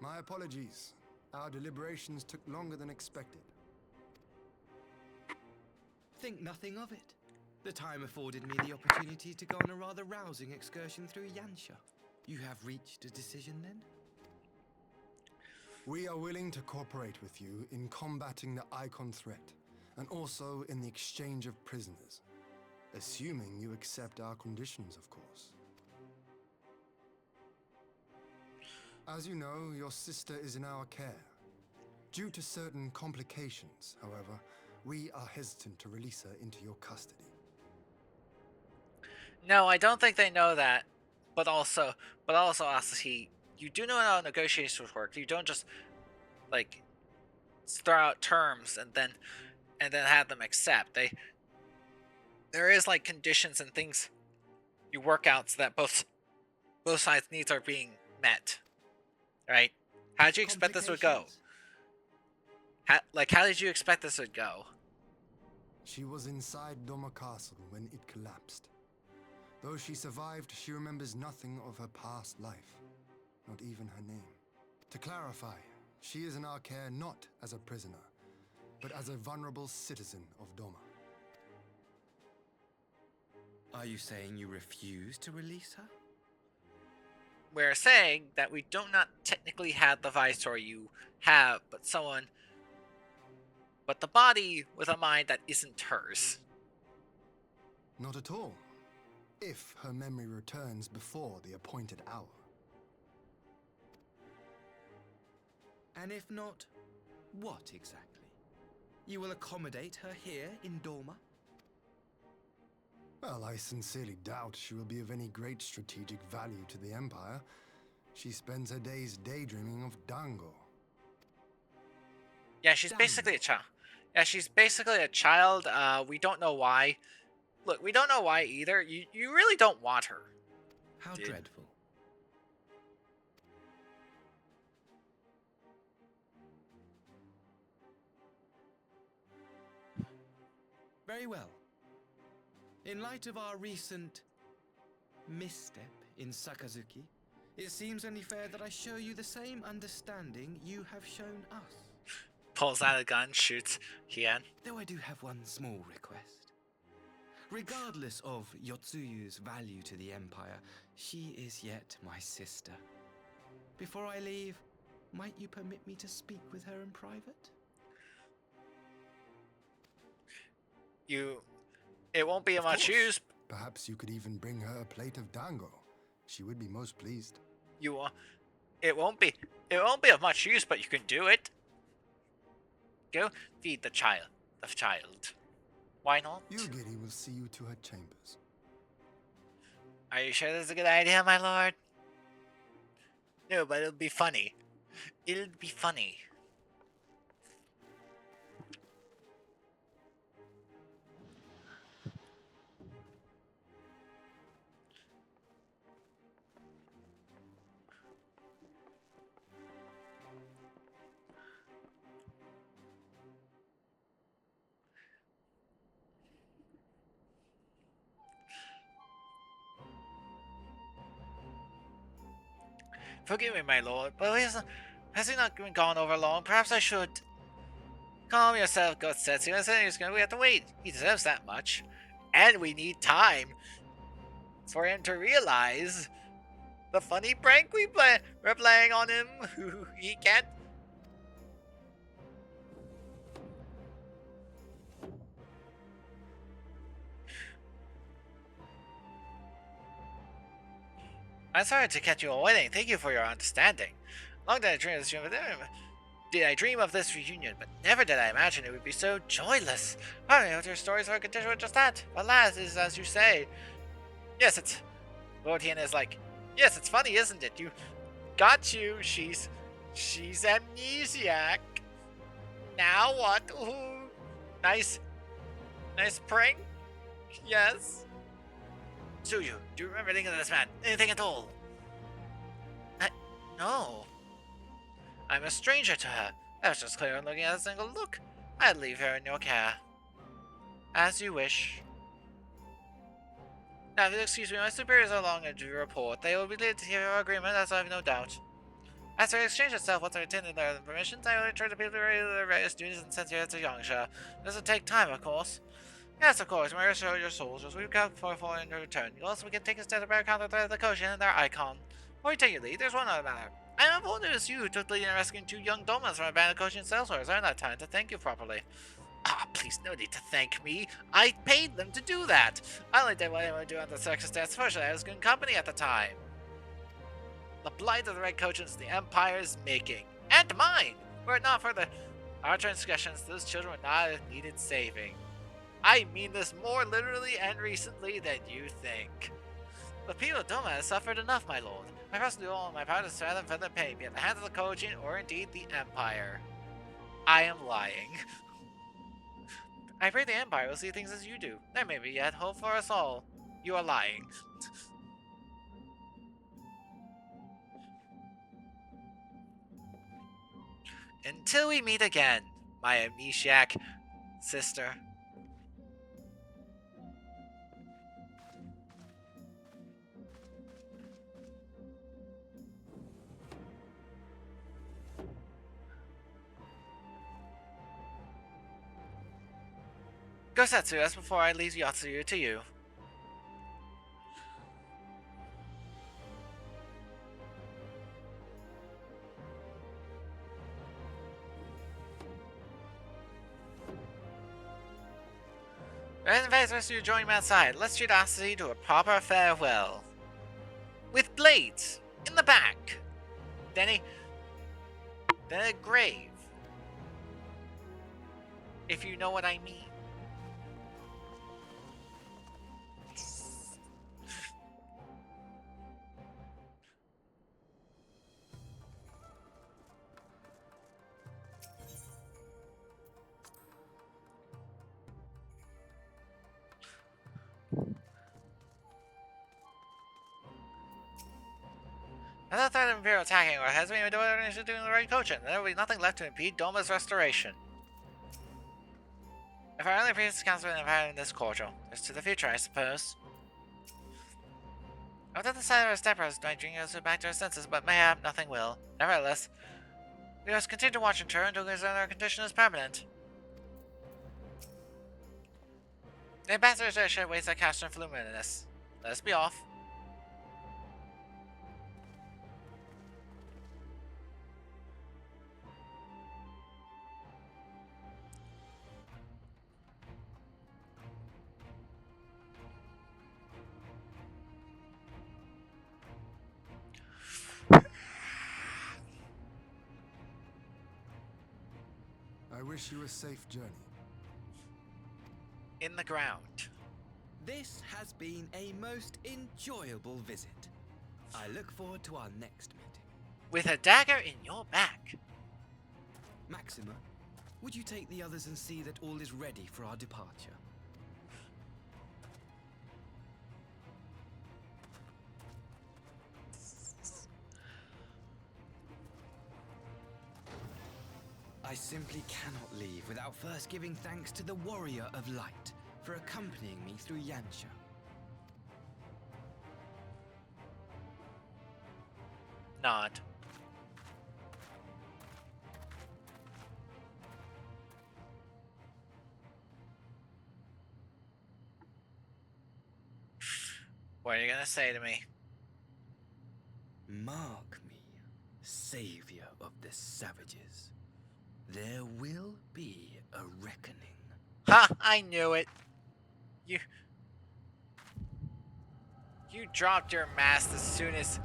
My apologies. Our deliberations took longer than expected. Think nothing of it. The time afforded me the opportunity to go on a rather rousing excursion through Yansha. You have reached a decision then? We are willing to cooperate with you in combating the Icon threat, and also in the exchange of prisoners. Assuming you accept our conditions, of course. As you know, your sister is in our care. Due to certain complications, however, we are hesitant to release her into your custody. No, I don't think they know that. But also, Asuhi, you do know how negotiations work. You don't just like throw out terms and then have them accept. There is like conditions and things you work out so that both sides' needs are being met. Right? How did you expect this would go? How did you expect this would go? She was inside Doma Castle when it collapsed. Though she survived, she remembers nothing of her past life, not even her name. To clarify, she is in our care not as a prisoner, but as a vulnerable citizen of Doma. Are you saying you refuse to release her? We're saying that we do not technically have the Viceroy you have, but the body with a mind that isn't hers. Not at all. If her memory returns before the appointed hour. And if not, what exactly? You will accommodate her here in Doma? Well, I sincerely doubt she will be of any great strategic value to the Empire. She spends her days daydreaming of Dango. Yeah, she's basically a child. Yeah, she's basically a child. We don't know why. Look, we don't know why either. You really don't want her. How dreadful. Very well. In light of our recent misstep in Sakazuki, it seems only fair that I show you the same understanding you have shown us. Pulls out a gun, shoots Hien. Though I do have one small request. Regardless of Yotsuyu's value to the Empire, she is yet my sister. Before I leave, might you permit me to speak with her in private? It won't be of much course. use. Perhaps you could even bring her a plate of dango. She would be most pleased. It won't be of much use, but you can do it. Go feed the child. Why not? Yugiri will see you to her chambers. Are you sure that's a good idea, my lord? No, but it'll be funny. It'll be funny. Forgive me, my lord, but has he not been gone over long? Perhaps I should. Calm yourself, God Setsu. I said we have to wait. He deserves that much. And we need time for him to realize the funny prank we're playing on him. He can't. I'm sorry to catch you all waiting. Thank you for your understanding. Long did I dream of this reunion, but never did I imagine it would be so joyless. I don't know if your stories are continuing with just that. Alas, it is as you say. Yes, it's... Lord Hien is like, yes, it's funny, isn't it? You... Got you. She's amnesiac. Now what? Ooh. Nice prank. Yes. Suyu, do you remember anything of this man? Anything at all? No. I'm a stranger to her. That was just clear on looking at a single look. I'd leave her in your care. As you wish. Now, if you'll excuse me, my superiors are long to report. They will be glad to hear your agreement, as I have no doubt. As for the exchange itself, once I attended their permissions, I will return to people to their various duties and send you to Yangsha. This will take time, of course. Yes, of course. May restore your soldiers. We've got for in return. You also can take a step to bear contact with the Koshin and their icon. Before you take your lead, there's one other matter. I am informed it was you who took the lead in rescuing 2 young Domas from a band of Koshin sellswords. I have not time to thank you properly. Please, no need to thank me. I paid them to do that. I only did what anyone would do under the circumstances. Fortunately, I was good company at the time. The blight of the Red Koshin is the Empire's making. And mine! Were it not for our transgressions, those children would not have needed saving. I mean this more literally and recently than you think. The people of Doma have suffered enough, my lord. I must do all in my power to spare them from their pain, be at the hands of the Kojin or indeed the Empire. I am lying. I pray the Empire will see things as you do. There may be yet hope for us all. You are lying. Until we meet again, my amnesiac sister. Go Setsu, as before I leave Yatsuyu to you. I invite us to join me outside. Let's treat Asasi to a proper farewell. With blades in the back. Then a grave. If you know what I mean. As the threat of Imperial attacking or has been doing the right coaching, there will be nothing left to impede Doma's restoration. If our only previous counsel in this cordial, is to the future, I suppose. After the sight of our stepbrothers, might bring us back to our senses, but mayhap nothing will. Nevertheless, we must continue to watch and turn until our condition is permanent. The ambassador's ship waits at Castron Fluminous. Let us be off. wish you a safe journey. In the ground. This has been a most enjoyable visit. I look forward to our next meeting. With a dagger in your back. Maxima, would you take the others and see that all is ready for our departure? I simply cannot leave without first giving thanks to the Warrior of Light for accompanying me through Yansha. Nod. What are you gonna say to me? Mark me, savior of the savages. There will be a reckoning. Ha! I knew it. You dropped your mask as soon as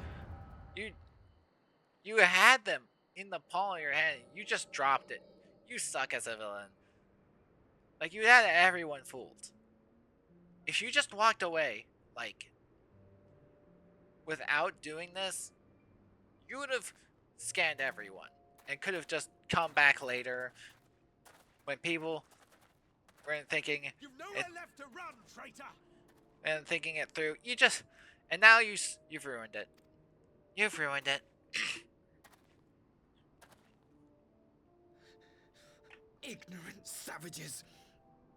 you had them in the palm of your hand. You just dropped it. You suck as a villain. Like, you had everyone fooled. If you just walked away, like, without doing this, you would have scanned everyone and could have just come back later when people weren't thinking. You've nowhere left to run, traitor. And thinking it through. And now you've ruined it. You've ruined it. Ignorant savages!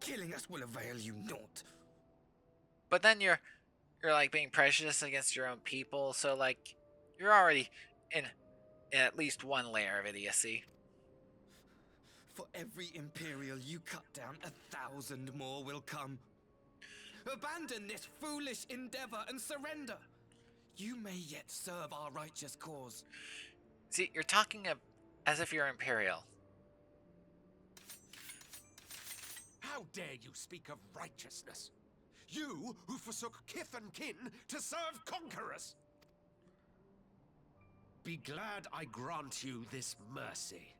Killing us will avail you naught. But then you're like being prejudiced against your own people, so like you're already in at least one layer of idiocy. For every Imperial you cut down, 1,000 more will come. Abandon this foolish endeavor and surrender. You may yet serve our righteous cause. See, you're talking as if you're Imperial. How dare you speak of righteousness? You who forsook kith and kin to serve conquerors! Be glad I grant you this mercy.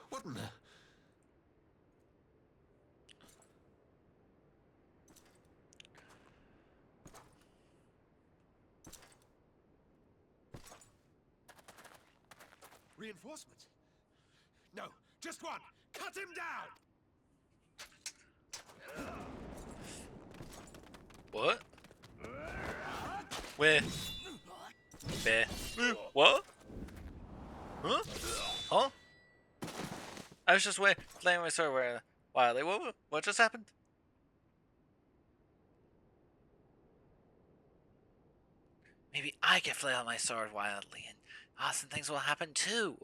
What in the... Reinforcements? No, just one! Cut him down! What? Where? What? Huh? Huh? I was just playing my sword wildly. What just happened? Maybe I can flail my sword wildly and awesome things will happen too.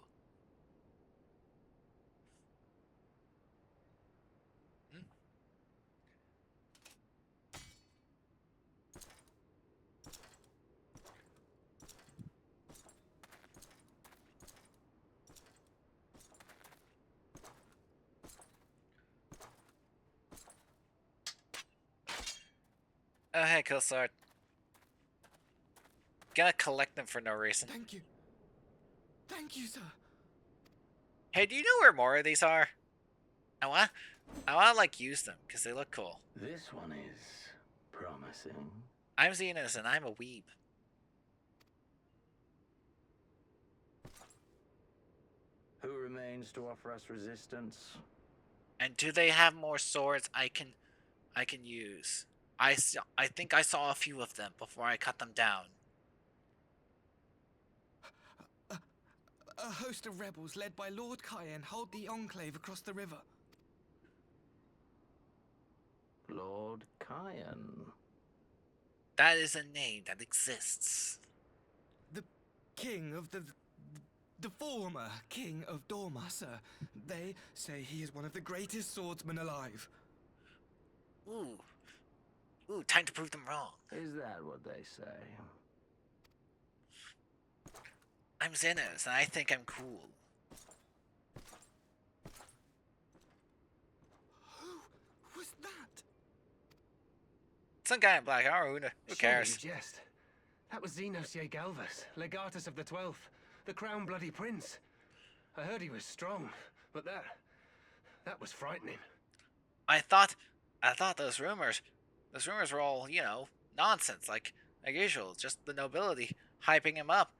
Oh, hey, kill sword. Gonna collect them for no reason. Thank you. Thank you, sir. Hey, do you know where more of these are? I wanna like use them because they look cool. This one is promising. I'm Xenos and I'm a weeb. Who remains to offer us resistance? And do they have more swords I can use? I think I saw a few of them before I cut them down. A host of rebels led by Lord Cayenne hold the enclave across the river. Lord Cayenne. That is a name that exists. The king of the former king of Dorma, sir. They say he is one of the greatest swordsmen alive. Ooh, time to prove them wrong. Is that what they say? I'm Xenos and I think I'm cool. Some guy in black armor, who cares? Surely you jest. That was Xenos Galvus, Legatus of the 12th, the Crown Bloody Prince. I heard he was strong, but that was frightening. I thought those rumors were all, nonsense, like usual, just the nobility hyping him up.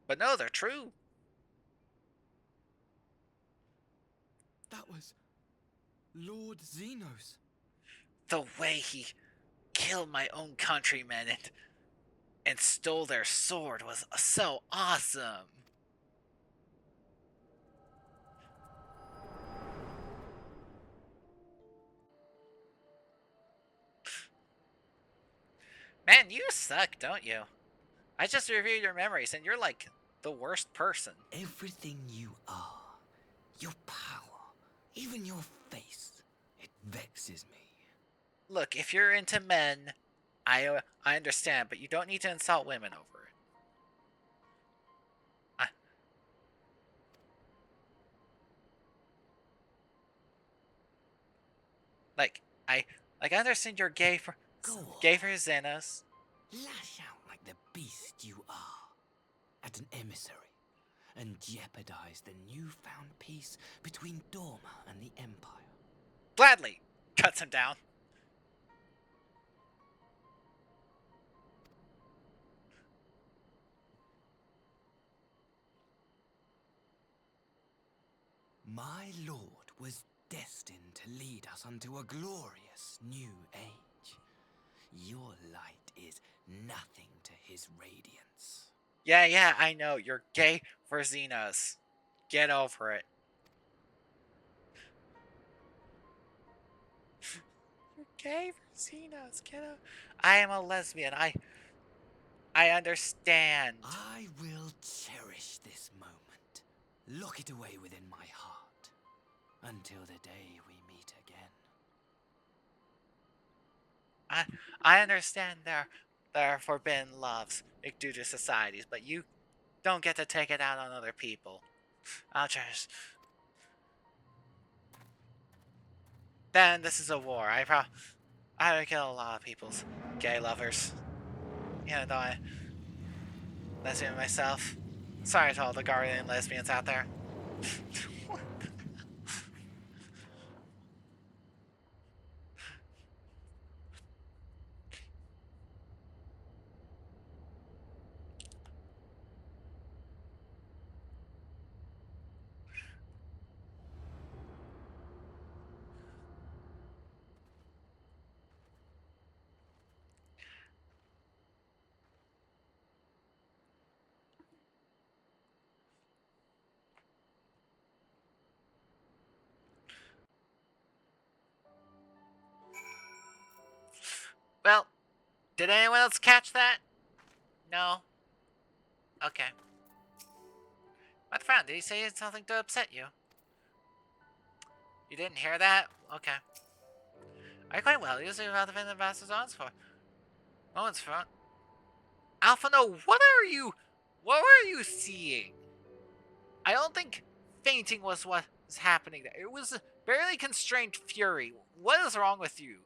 But no, they're true. That was Lord Xenos. The way he killed my own countrymen and stole their sword was so awesome. Man, you suck, don't you? I just reviewed your memories and you're like the worst person. Everything you are, your power, even your face, it vexes me. Look, if you're into men, I understand, but you don't need to insult women over it. I understand you're gay for Xenos. Lash out like the beast you are at an emissary and jeopardize the newfound peace between Dorma and the Empire. Gladly cuts him down. My lord was destined to lead us unto a glorious new age. Your light is nothing to his radiance. Yeah, I know. You're gay for Xenos. Get over it. You're gay for Xenos. Get over. I am a lesbian. I understand. I will cherish this moment. Lock it away within my heart until the day we meet again. I understand there are forbidden loves due to societies, but you don't get to take it out on other people. I'll cherish. Then this is a war. I would kill a lot of people's gay lovers. Even though I lesbian myself. Sorry to all the Garlean lesbians out there. Well, did anyone else catch that? No? Okay. What frown? Did he say something to upset you? You didn't hear that? Okay. Are quite well. Usually about the Vinland Masters on for moments front. Alpha, no, what were you seeing? I don't think fainting was what was happening there. It was a barely constrained fury. What is wrong with you?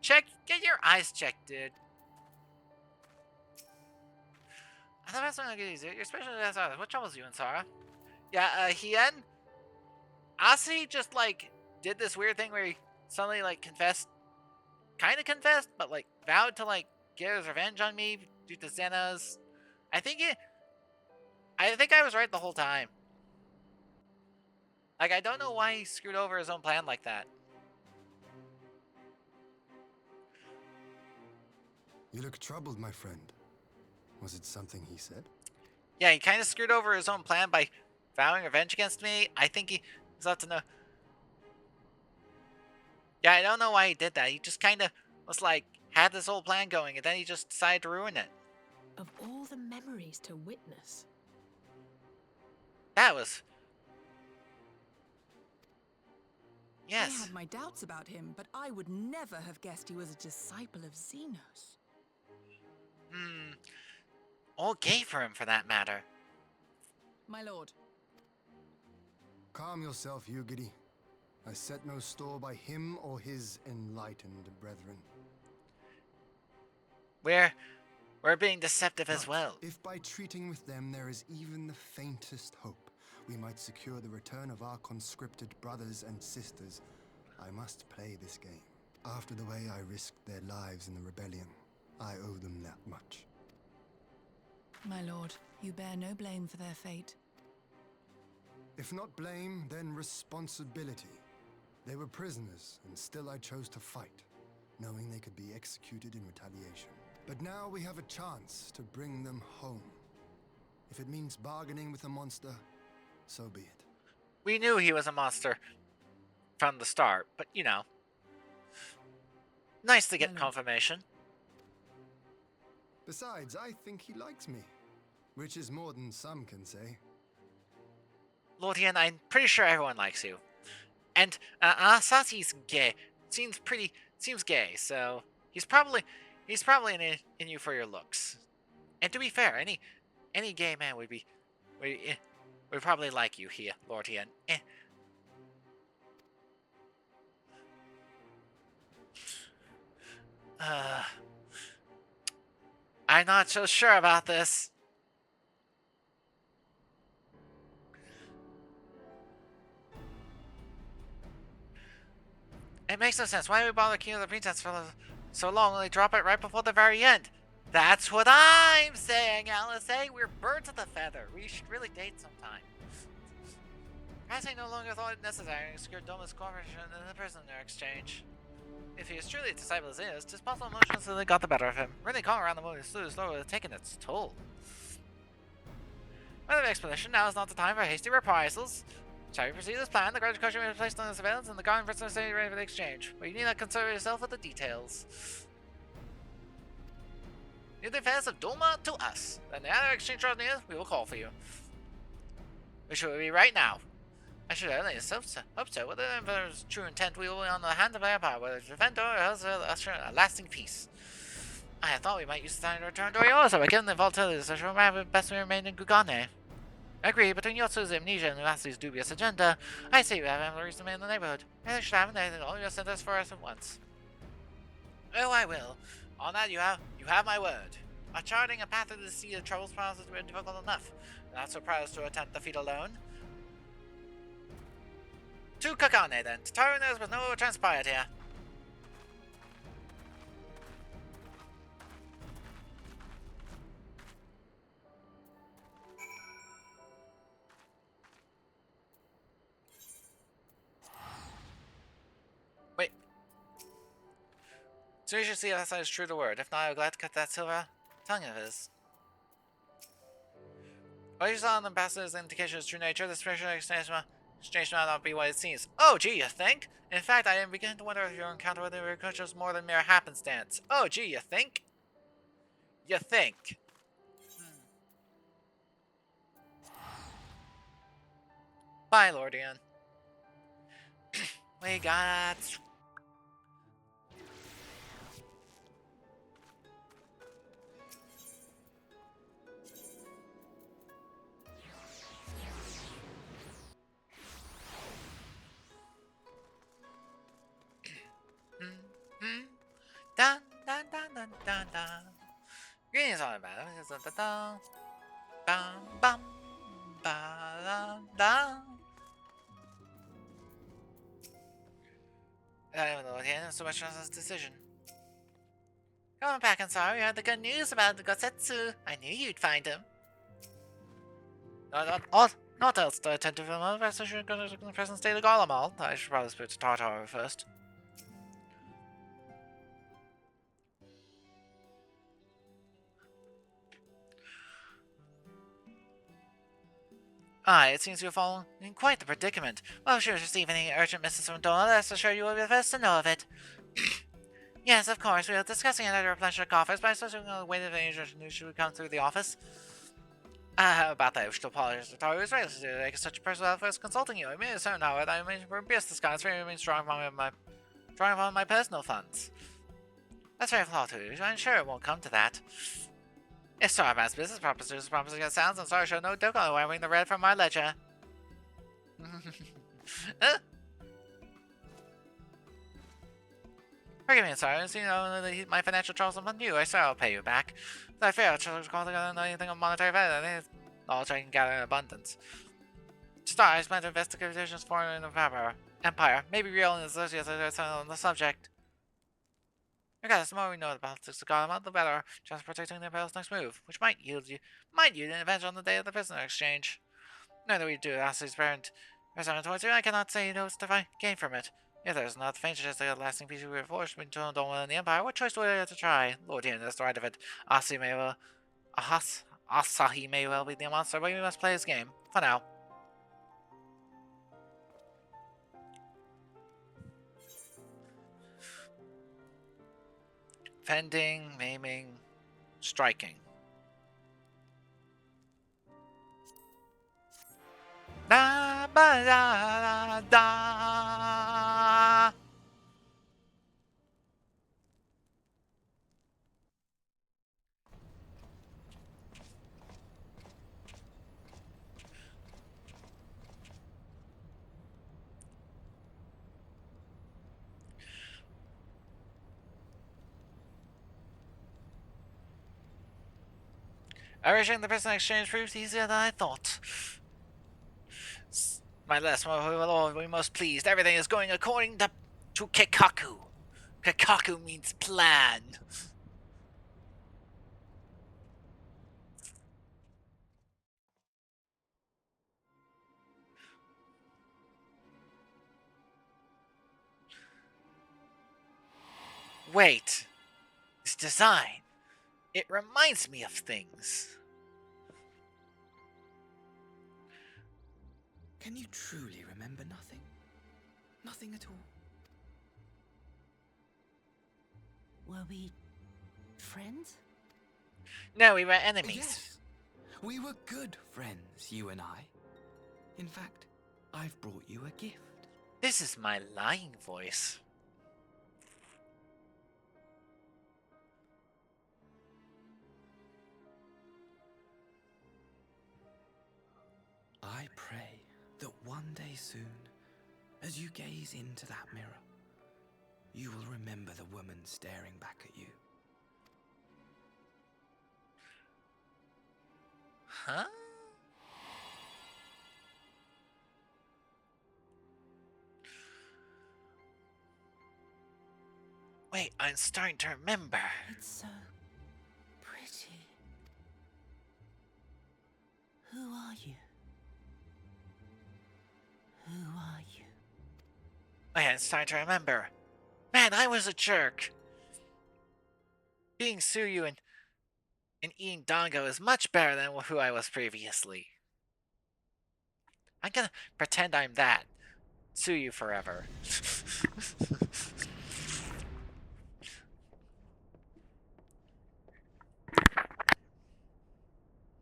Get your eyes checked, dude. I thought that's gonna get easier. You're especially what troubles you, Ensara? Yeah, Hien. Honestly, just like did this weird thing where he suddenly like confessed, but like vowed to like get his revenge on me due to Xenos. I think I was right the whole time. Like I don't know why he screwed over his own plan like that. You look troubled, my friend. Was it something he said? Yeah, he kind of screwed over his own plan by vowing revenge against me. I think he was up to no. Yeah, I don't know why he did that. He just kind of was like, had this whole plan going, and then he just decided to ruin it. Of all the memories to witness. That was... Yes. I had my doubts about him, but I would never have guessed he was a disciple of Xenos. All gay for him, for that matter. My lord. Calm yourself, Ugidi. I set no store by him or his enlightened brethren. we're being deceptive as But well. if by treating with them there is even the faintest hope, we might secure the return of our conscripted brothers and sisters, I must play this game. After the way I risked their lives in the rebellion, I owe them that much. My lord, you bear no blame for their fate. If not blame, then responsibility. They were prisoners, and still I chose to fight, knowing they could be executed in retaliation. But now we have a chance to bring them home. If it means bargaining with a monster, so be it. We knew he was a monster from the start, but you know. Nice to get confirmation. Besides, I think he likes me, which is more than some can say. Lord Ian, I'm pretty sure everyone likes you. And Sati's gay. Seems gay, so he's probably in you for your looks. And to be fair, any gay man would probably like you here, Lord Ian. I'm not so sure about this. It makes no sense. Why do we bother keeping the pretense for so long when they drop it right before the very end? That's what I'm saying, Alice. Hey, we're birds of the feather. We should really date sometime. Perhaps I no longer thought it necessary to secure Doma's cooperation in the prisoner exchange. If he is truly a disciple as is, 'tis possible emotions really got the better of him. Really calling around the moon is slowly taking its toll. By the explanation, now is not the time for hasty reprisals. Shall we proceed as planned? The guard coach will be placed on the surveillance and the guard prisoner stay ready for the exchange. But you need not concern yourself with the details. Leave the affairs of Doma to us. When the other exchange draws near, we will call for you. We should be right now. I should only hope so. Whether the Emperor's true intent, we will be on the hand of the Empire, whether to defend or usher a lasting peace. I thought we might use the time to return to Eorza, but given the volatility of the social map, best we remain in Gugane. I agree, between Yotsu's amnesia and Uasu's dubious agenda, I say we have ample reason to remain in the neighborhood. Anything should happen, then all your send us for us at once. Oh, I will. On that you have my word. Our charting a path through the sea of troubles promises to be difficult enough. I'm not so proud to attempt the feat alone. To Kakane then. Tataru knows but no transpired here. Wait. So you should see if that is true to word. If not, I'm glad to cut that silver tongue of his. What you saw in the ambassador's indication of true nature, this special exchange might not be what it seems. Oh, gee, you think? In fact, I am beginning to wonder if your encounter with the recruit was more than mere happenstance. Oh, gee, you think? You think? Bye, Lord Ian. We got... Dun dun dun dun dun dun. Greetings, all about it. Bum bum ba dum dum. I don't know what so much on this decision. Come back, Ensara. We heard the good news about the Gosetsu. I knew you'd find him. Not else to attend to film. I should go to the present state of Garlean. I should probably speak to Tartaru first. It seems you're fallen in quite the predicament. Well, if you receive any urgent messages from Doma, let's assure you will be the first to know of it. Yes, of course, we are discussing another replenishment coffers, but I suppose we're going to wait if any urgent news should come through the office. About that, I wish to apologize to Taru. It's right to make such a personal effort as consulting you. I mean, it's certain, however, that I mean, for abuse this kind, it's very strong upon my personal funds. That's very flawed to you. I'm sure it won't come to that. If Starman's business propositions get sounds, I'm sorry, show no doubt on wearing the red from my ledger. Forgive me, Ensara. You know, my financial troubles upon you. I swear I'll pay you back. I fear to call anything of monetary value. Knowledge I can gather in abundance. Star, I plan to investigate traditions foreign in the Empire. Maybe real and associated on the subject. Regardless, the more we know about the politics of Garlean, the better chance of protecting the Imperial's next move, which might yield an advantage on the day of the prisoner exchange. Now that we do Ashley's parent, towards you, I cannot say no to gain from it. If there is not the faintest chance of a lasting peace we were forced between Doma and the Empire, what choice do we have to try? Lord here, that's the right of it. Asahi may well be the monster, but we must play his game. For now. Fending, maiming, striking. Da ba da da. Arranging the prisoner exchange proved easier than I thought. My last Lord, we most pleased. Everything is going according to Kikaku. Kikaku means plan. Wait. This design. It reminds me of things. Can you truly remember nothing? Nothing at all? Were we friends? No, we were enemies. Yes. We were good friends, you and I. In fact, I've brought you a gift. This is my lying voice. I pray that one day soon, as you gaze into that mirror, you will remember the woman staring back at you. Huh? Wait, I'm starting to remember. It's so pretty. Who are you? Who are you? Wait, I'm starting to remember. Man, I was a jerk. Being Suyu and eating dango is much better than who I was previously. I'm gonna pretend I'm that. Suyu forever.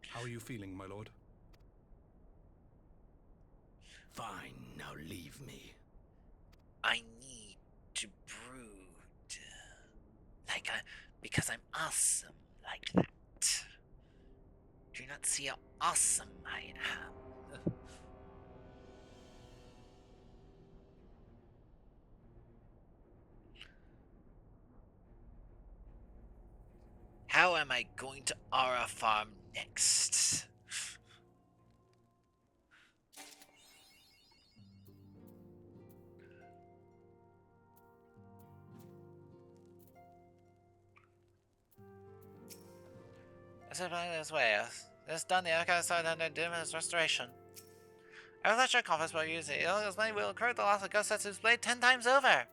How are you feeling, my lord? Fine, now leave me. I need to brood. Because I'm awesome like that. Do you not see how awesome I am? How am I going to Aura Farm next? Let's put it this way. This done, the archive side under Dimon's restoration. I was not sure confidence will use it. As money will incur the loss of Ghost Setsu's blade 10 times over.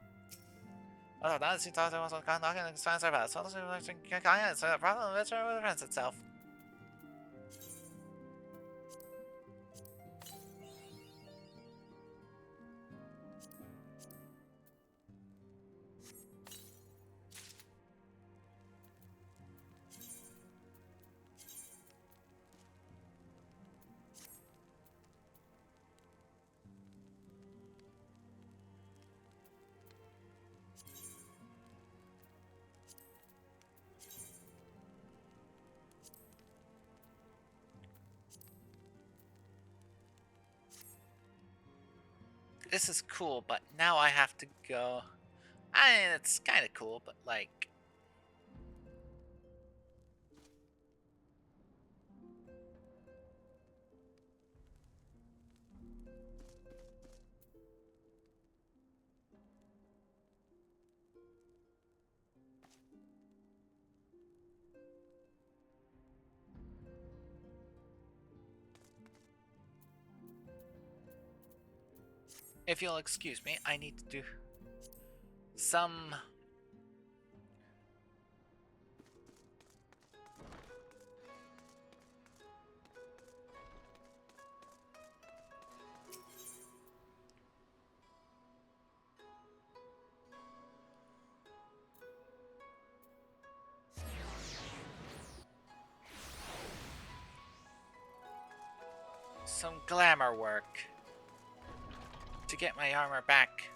Oh, now it seems to also knocking and expand our path. So let's so the problem of it presents itself. This is cool, but now I have to go It's kind of cool, but like, if you'll excuse me, I need to do some. Some glamour work to get my armor back.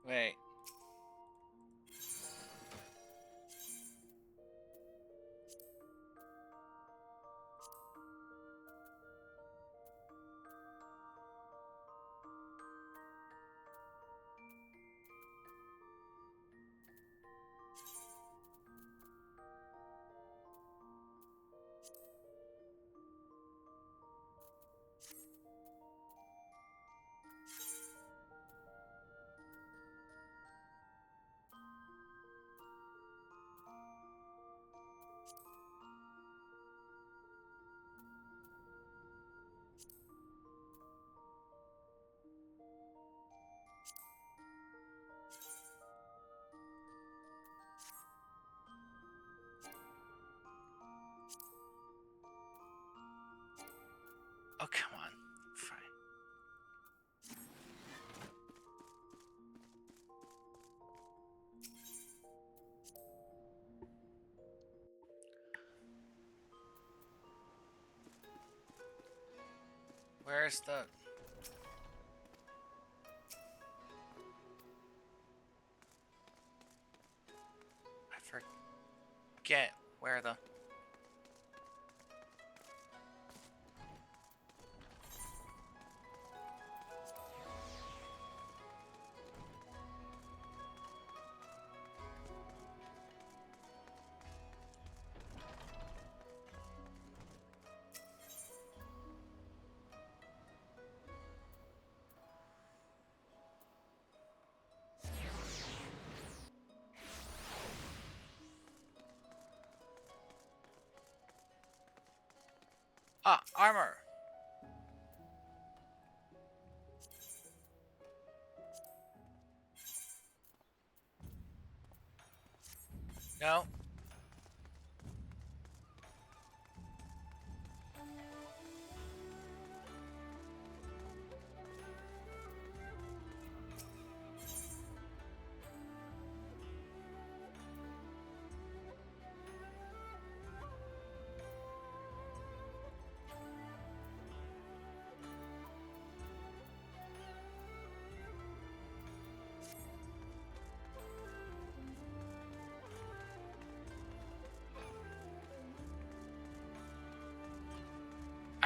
Wait. Where's the... I forget where the... Ah, armor! No.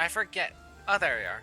I forget. Oh, there you are.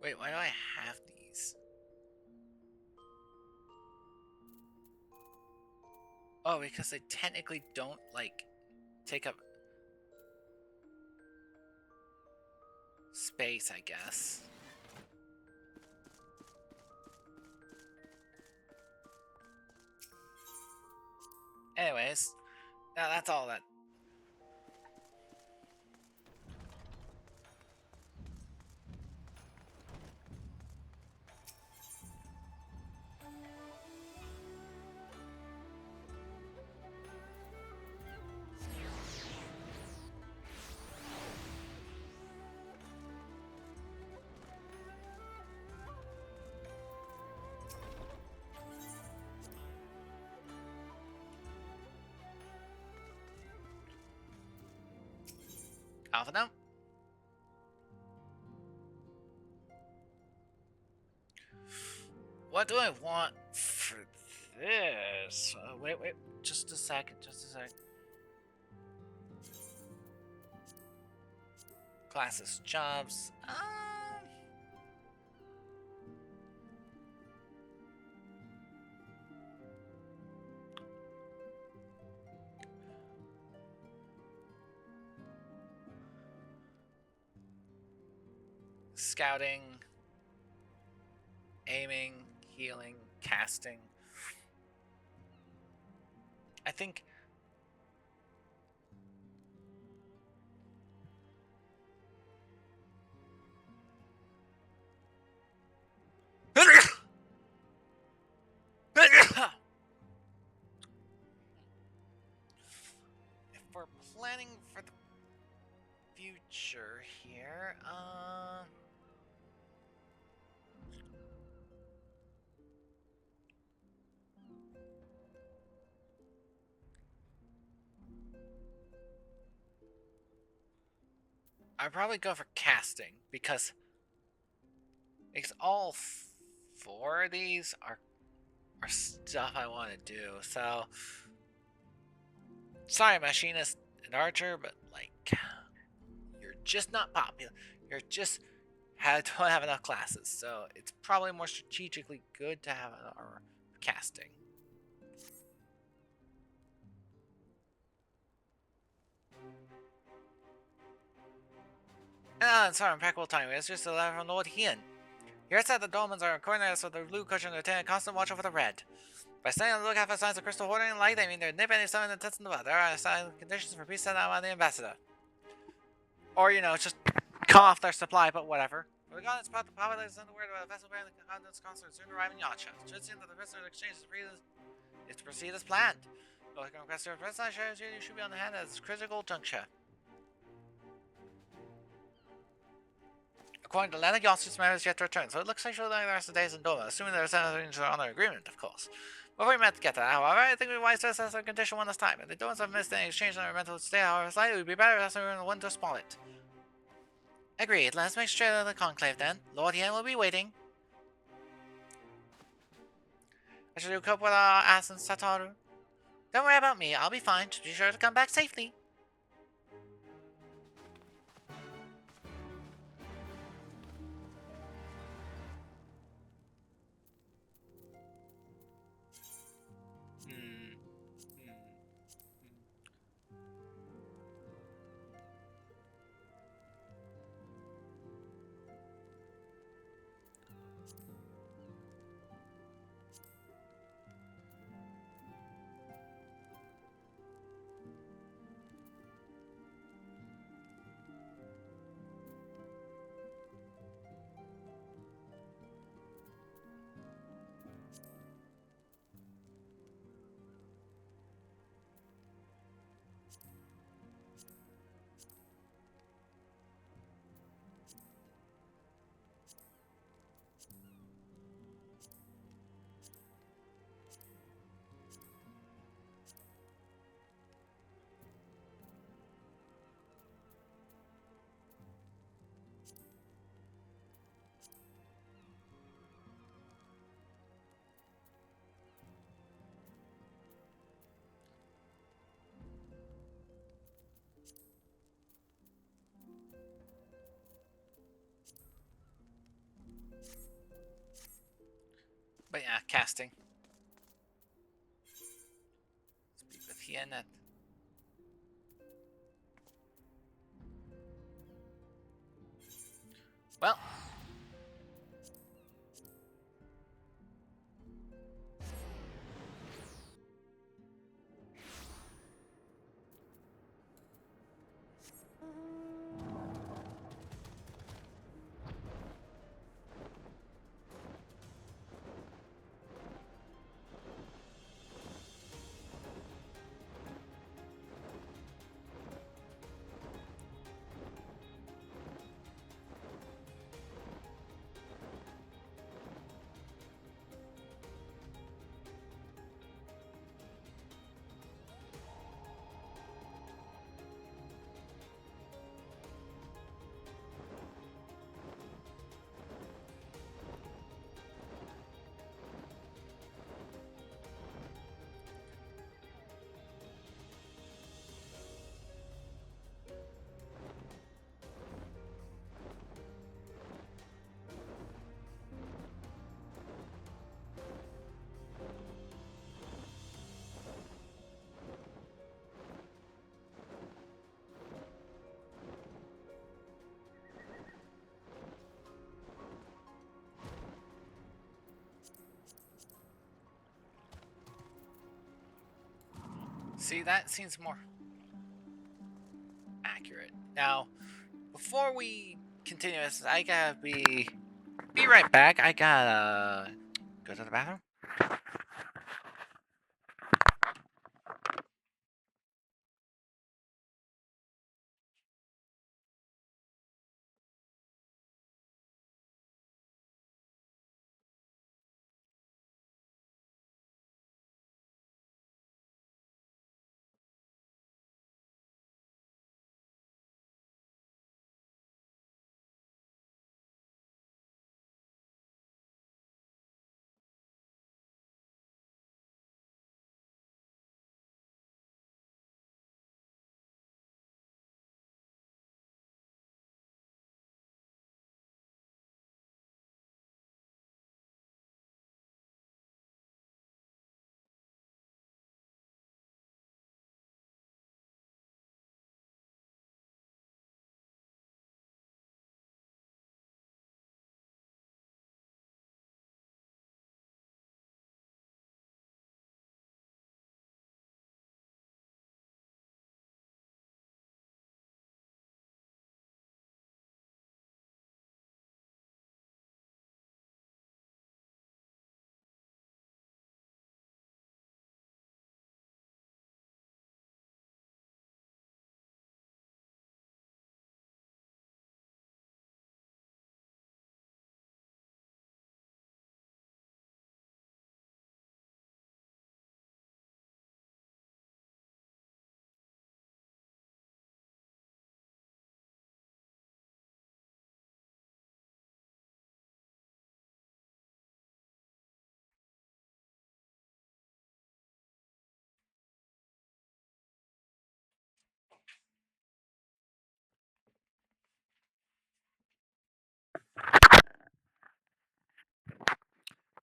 Wait, why do I have these? Oh, because they technically don't, like, take up space, I guess. Anyways, that's all that. Alpha now? What do I want for this? Wait, just a second, just a sec. Classes, jobs. Scouting, aiming, healing, casting. I think if we're planning for the future here, I'd probably go for casting because all four of these are stuff I want to do. So, sorry, machinist and archer, but like, you're just not popular. You're just don't have enough classes. So it's probably more strategically good to have our casting. Sorry, impeccable timing. It's just a letter from Lord Hien. Here said the Dolmens are coordinated with the blue cushion to retain a constant watch over the red. By staying on the lookout for signs of crystal hoarding and light, they mean they're nip any sign of testing the blood. There are assigned conditions for peace sent out by the ambassador. Or, just cut off their supply, but whatever. Regardless, about the populace sent word about a vessel bearing the continent's concert soon arriving yacht shows. Should seem that the prisoner exchange is to proceed as planned. Looking request your prisoner shares you should be on the hand at this critical juncture. According to Leonard, Yossu's marriage is yet to return, so it looks like she'll like the rest of the days in Doma, assuming there's anything to honor agreement, of course. Before we met to get that, however, I think we'd be wise to assess our condition one last time. If the Domans have missed any exchange on our mental state, however slightly, it would be better if we were the one to small it. Agreed. Let's make straight out of the conclave then. Lord Yen will be waiting. I should do cope with our ass and Satoru. Don't worry about me, I'll be fine. Just be sure to come back safely. But yeah, casting. Speak with Hien at... Well. See, that seems more accurate. Now, before we continue this, I gotta be right back. I gotta go to the bathroom.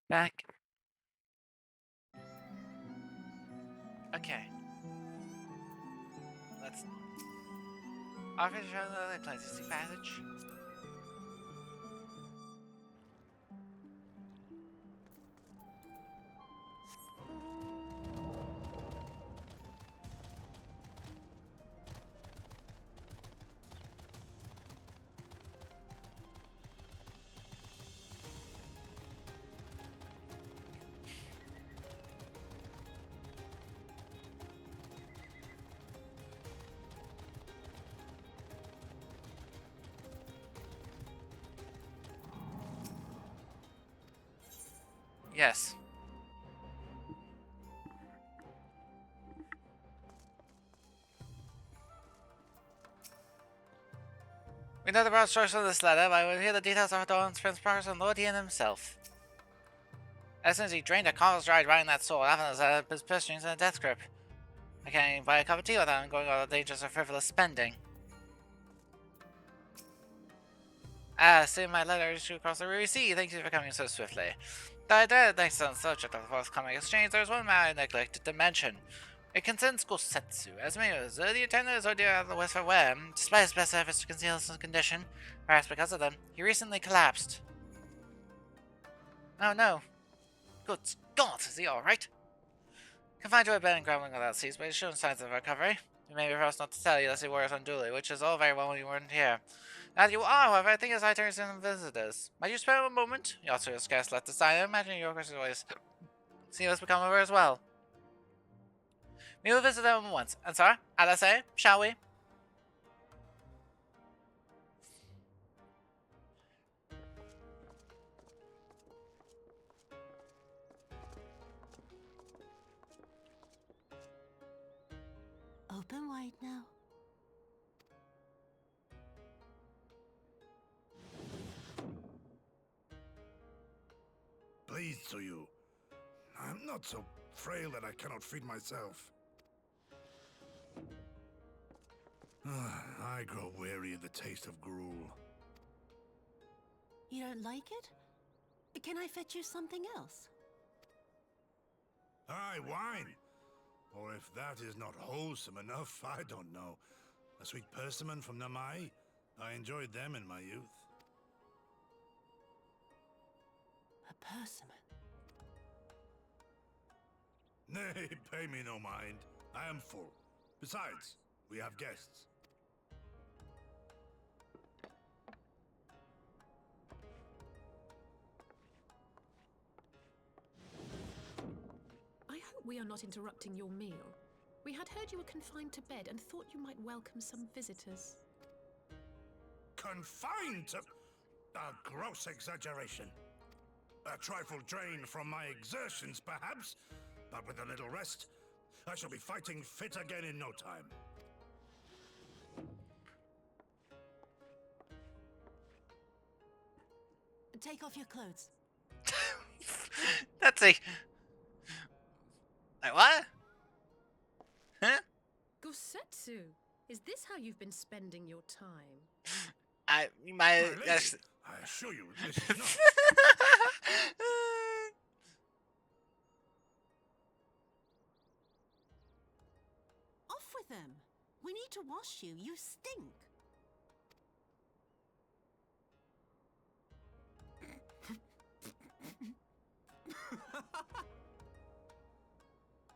Back. Okay. Let's. Offer to show the places passage. Yes. We know the broad strokes of this letter, but I will hear the details of Dawn's Prince Progress and Lord Ian himself. As soon as he drained a Carl's dried riding that sword, after his purse strings in a death grip. I can't even buy a cup of tea without going all the dangers of frivolous spending. See my letter issued across the weary sea. Thank you for coming so swiftly. Though I did thanks on the subject of the forthcoming exchange, there is one matter I neglected to mention. It concerns Gosetsu. As many as the attendant is ordered out of the West for wear. Despite his best efforts to conceal his condition, perhaps because of them, he recently collapsed. Oh no. Good God, is he alright? Confined to a bed and grumbling without cease, but he's shown signs of recovery. It may be for us not to tell you lest he worries unduly, which is all very well when you weren't here. Now that you are, however, I think it's high time to some visitors. Might you spare a moment? You also scarce left the side. I imagine your question is always see us become over as well. We will visit them once. Ensara, as I say, shall we? Open wide now. Pleased to you. I'm not so frail that I cannot feed myself. I grow weary of the taste of gruel. You don't like it? Can I fetch you something else? Aye, wine! Or if that is not wholesome enough, I don't know. A sweet persimmon from Namai? I enjoyed them in my youth. A persimmon? Nay, pay me no mind. I am full. Besides, we have guests. I hope we are not interrupting your meal. We had heard you were confined to bed and thought you might welcome some visitors. Confined to... A gross exaggeration. A trifle drained from my exertions, perhaps, but with a little rest, I shall be fighting fit again in no time. Take off your clothes. That's a... What? Huh? Gosetsu, is this how you've been spending your time? My lady, I assure you, this is not... Off with them. We need to wash you. You stink.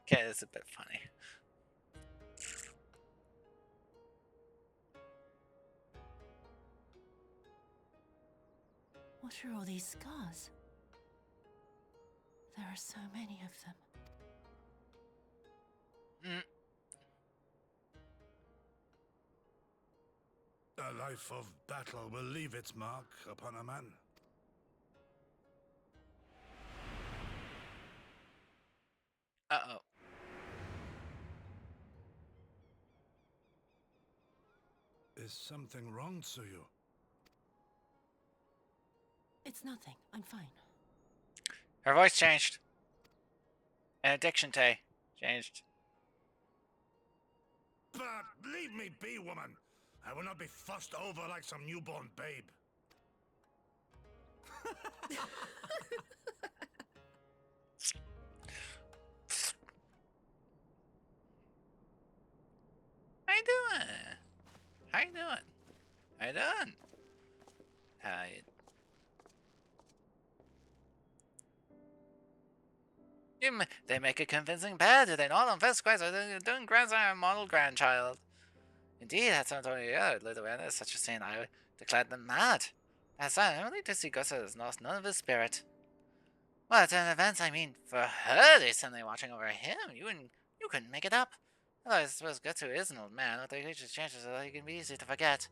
Okay, that's a bit funny. What are all these scars? There are so many of them. A life of battle will leave its mark upon a man. Uh-oh. Is something wrong, Tsuyu? It's nothing. I'm fine. Her voice changed. And addiction changed. But leave me be, woman. I will not be fussed over like some newborn babe. How you doing? How you doing? How you doing? How you... They make a convincing pair, do they not? On first question, they're doing grandson model grandchild. Indeed, had some told you, little awareness such a scene, I declared them mad. As I only to see Gossa has lost none of his spirit. Well, at an event, I mean, for her, they suddenly watching over him. You couldn't make it up. Although I suppose Gutsu is an old man, with the creature's chances so he can be easy to forget.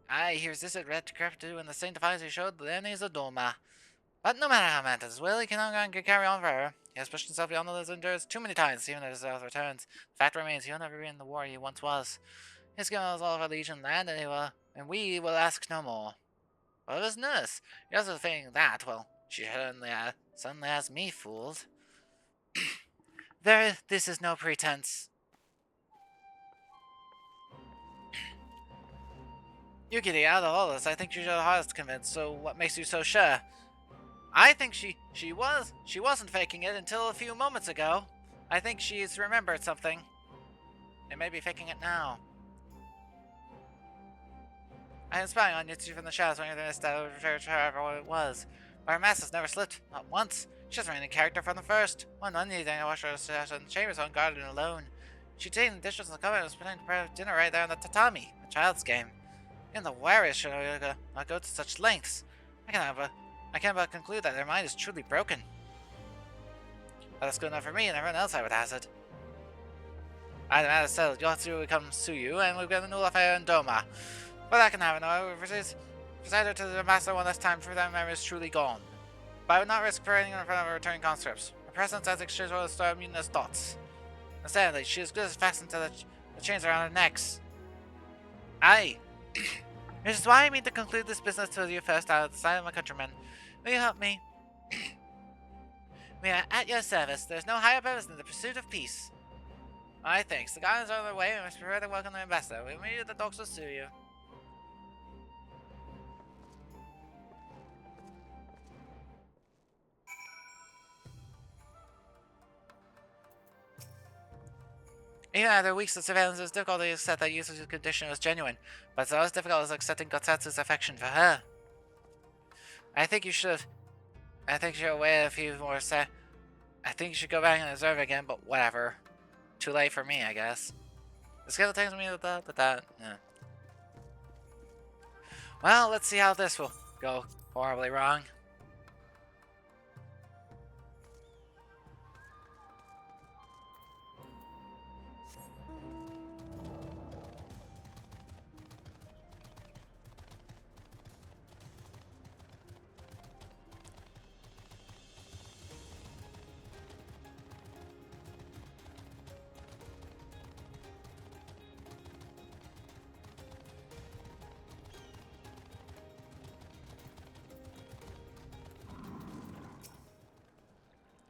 Aye, he resisted red decrepitude when the sanctifies he showed the enemies of Doma. But no matter how mad his will, he can no longer carry on forever. He has pushed himself beyond his endurance too many times, even as his health returns. The fact remains, he'll never be in the war he once was. He's given us all of our legion land, and we will ask no more. What of his nurse? You're also thinking that, well, she suddenly has me fooled. This is no pretense. You getting out of all this, I think you're the hardest convinced, so what makes you so sure? I think she wasn't faking it until a few moments ago. I think she's remembered something. And may be faking it now. I am spying on you two from the shadows when you're there to however what it was. But her mask has never slipped, not once. She's remained in character from the first. One Monday, I watched her in the chambers on guard and alone. She'd taken the dishes in the cupboard and was putting dinner right there on the tatami, a child's game. In the wariest should I go to such lengths? I can't but conclude that their mind is truly broken. But that's good enough for me and everyone else, I would hazard. I demand to settle. Yotsu will come sue you, and we'll get a new affair in Doma. But that can happen, however. Presided to the master one last time for that memory is truly gone. But I would not risk parading in front of her returning conscripts. Her presence has exchanged all the star mutinous thoughts. And sadly, she is good as fastened to the chains around her necks. Aye. Which is why I mean to conclude this business to you first out of the sight of my countrymen. Will you help me? We are at your service. There is no higher purpose than the pursuit of peace. Aye, thanks. The guardians are on their way. We must prepare to welcome the ambassador. We meet you at the docks will sue you. Even after weeks of surveillance, it was difficult to accept that Yusu's condition was genuine, but it's not as difficult as accepting Gotsatsu's affection for her. I think you should wait a few more I think you should go back and observe again, but whatever. too late for me, I guess. The skill takes me to that. Yeah. Well, let's see how this will go horribly wrong.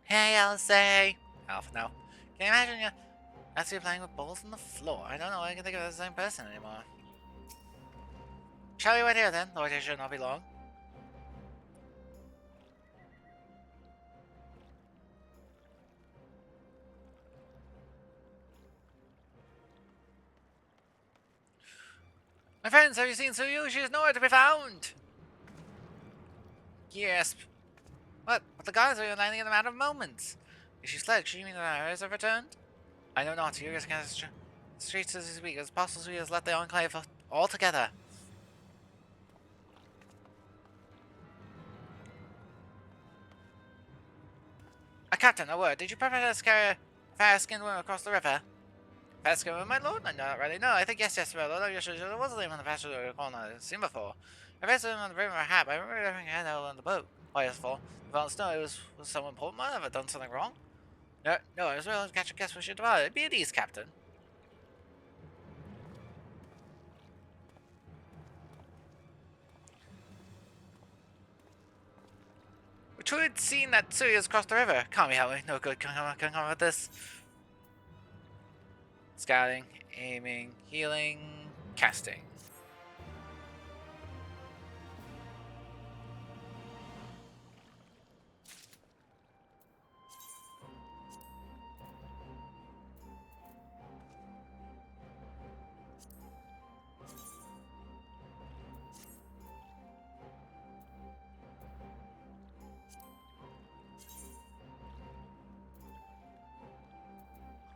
Hey, Elsie! Alpha, no. Can you imagine you actually playing with balls on the floor? I don't know, I can think of it as the same person anymore. Shall we wait here then? The wait should not be long. My friends, have you seen Suyu? She is nowhere to be found! Yes. What? But the gods are landing in a matter of moments. If she fled, should you mean that our hers have returned? I know not. You're against the streets as we speak. It's possible she has left the Enclave altogether. Captain, a word. Did you prepare us to carry a fair-skinned woman across the river? Fair-skinned woman, my lord? I don't really know. I think yes, my lord. There was a name on the passage of the I've seen before. I read something on the brim of her hat, but I remember having a hand out on the boat. Why, yes, for if I snow, was someone important? Might have I done something wrong? No, I was willing to catch a guess when she departed. Be at ease, Captain. We truly had seen that Tsuyu has crossed the river. Can't be helping. No good can come with this. Scouting, aiming, healing, casting.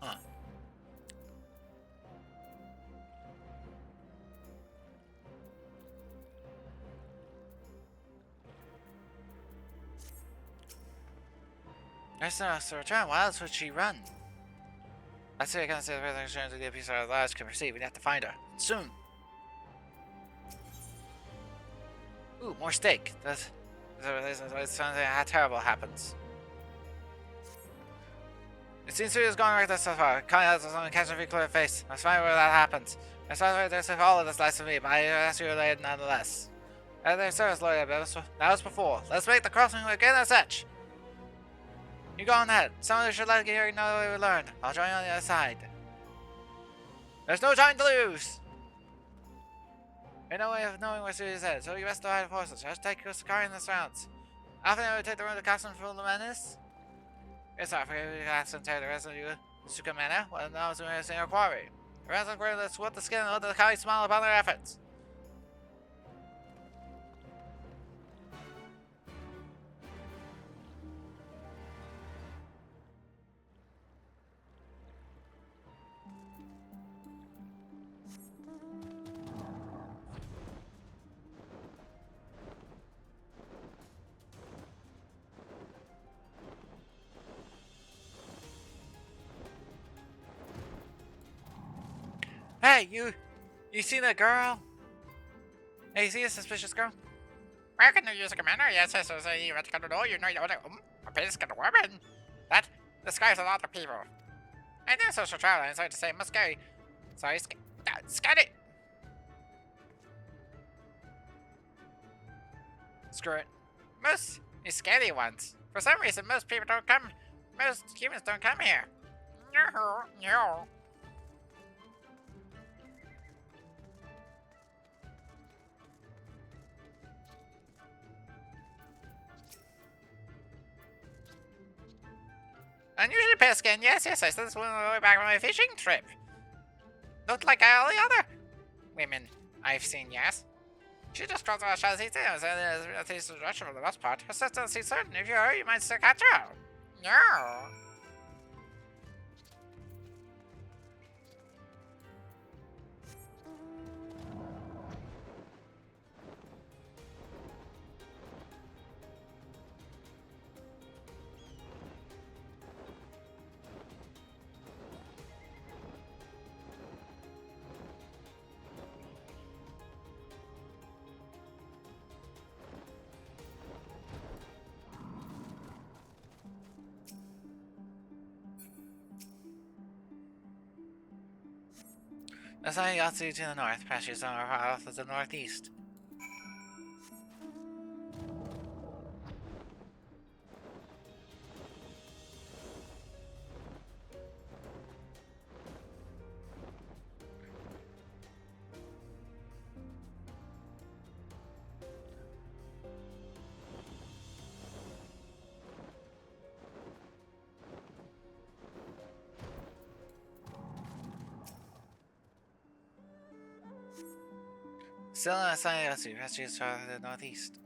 Huh. There's no return. Why else would she run? I say I can't say the rest insurance to get a piece of our lives can proceed. We'd have to find her. Soon. Ooh, more steak. That's something terrible happens. It seems to has gone right thus so far. Can't help someone catch a clear face. I find where that happens. I saw there's all of this lies for me, but I ask you related nonetheless. At their service, lawyer, now as before. Let's make the crossing again as such. You go on ahead. Someone should let you know what we learned. I'll join you on the other side. There's no time to lose! There's no way of knowing where Sue is headed, so you best divide forces. Just take your Sakari in the surrounds. After I would take the road to Castle for the menace. Yes, I forget we can take the rest of you. Suka Manor, well, now it's in your quarry. The rest of the grid, let's the skin and let the Kali smile upon their efforts. Hey, you see that girl? Hey, you see a suspicious girl? Where can you use a commander? Yes, you want to know, you know, a basic woman. That disguises a lot of people. I know social travel, and sorry to say, must scary. Sorry, scan it! Screw it. Most scary ones. For some reason, most humans don't come here. No. Unusually pale skin, yes, I saw this one on the way back from my fishing trip. Looked like all the other women I've seen, yes. She just crossed our shadows each day, and at least the direction for the most part. Her sister doesn't seem certain. If you hurry, you might still catch her. No. Asayatsu to the north, pastures are off to the northeast. Still in Asayatsu, pastures are to the northeast.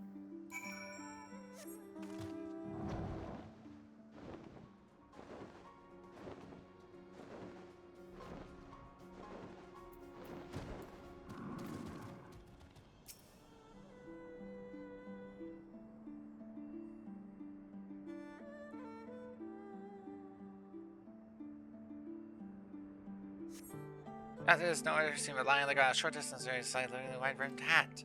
There's no other seem to lie on the ground, short distance, very slightly wide-brimmed hat.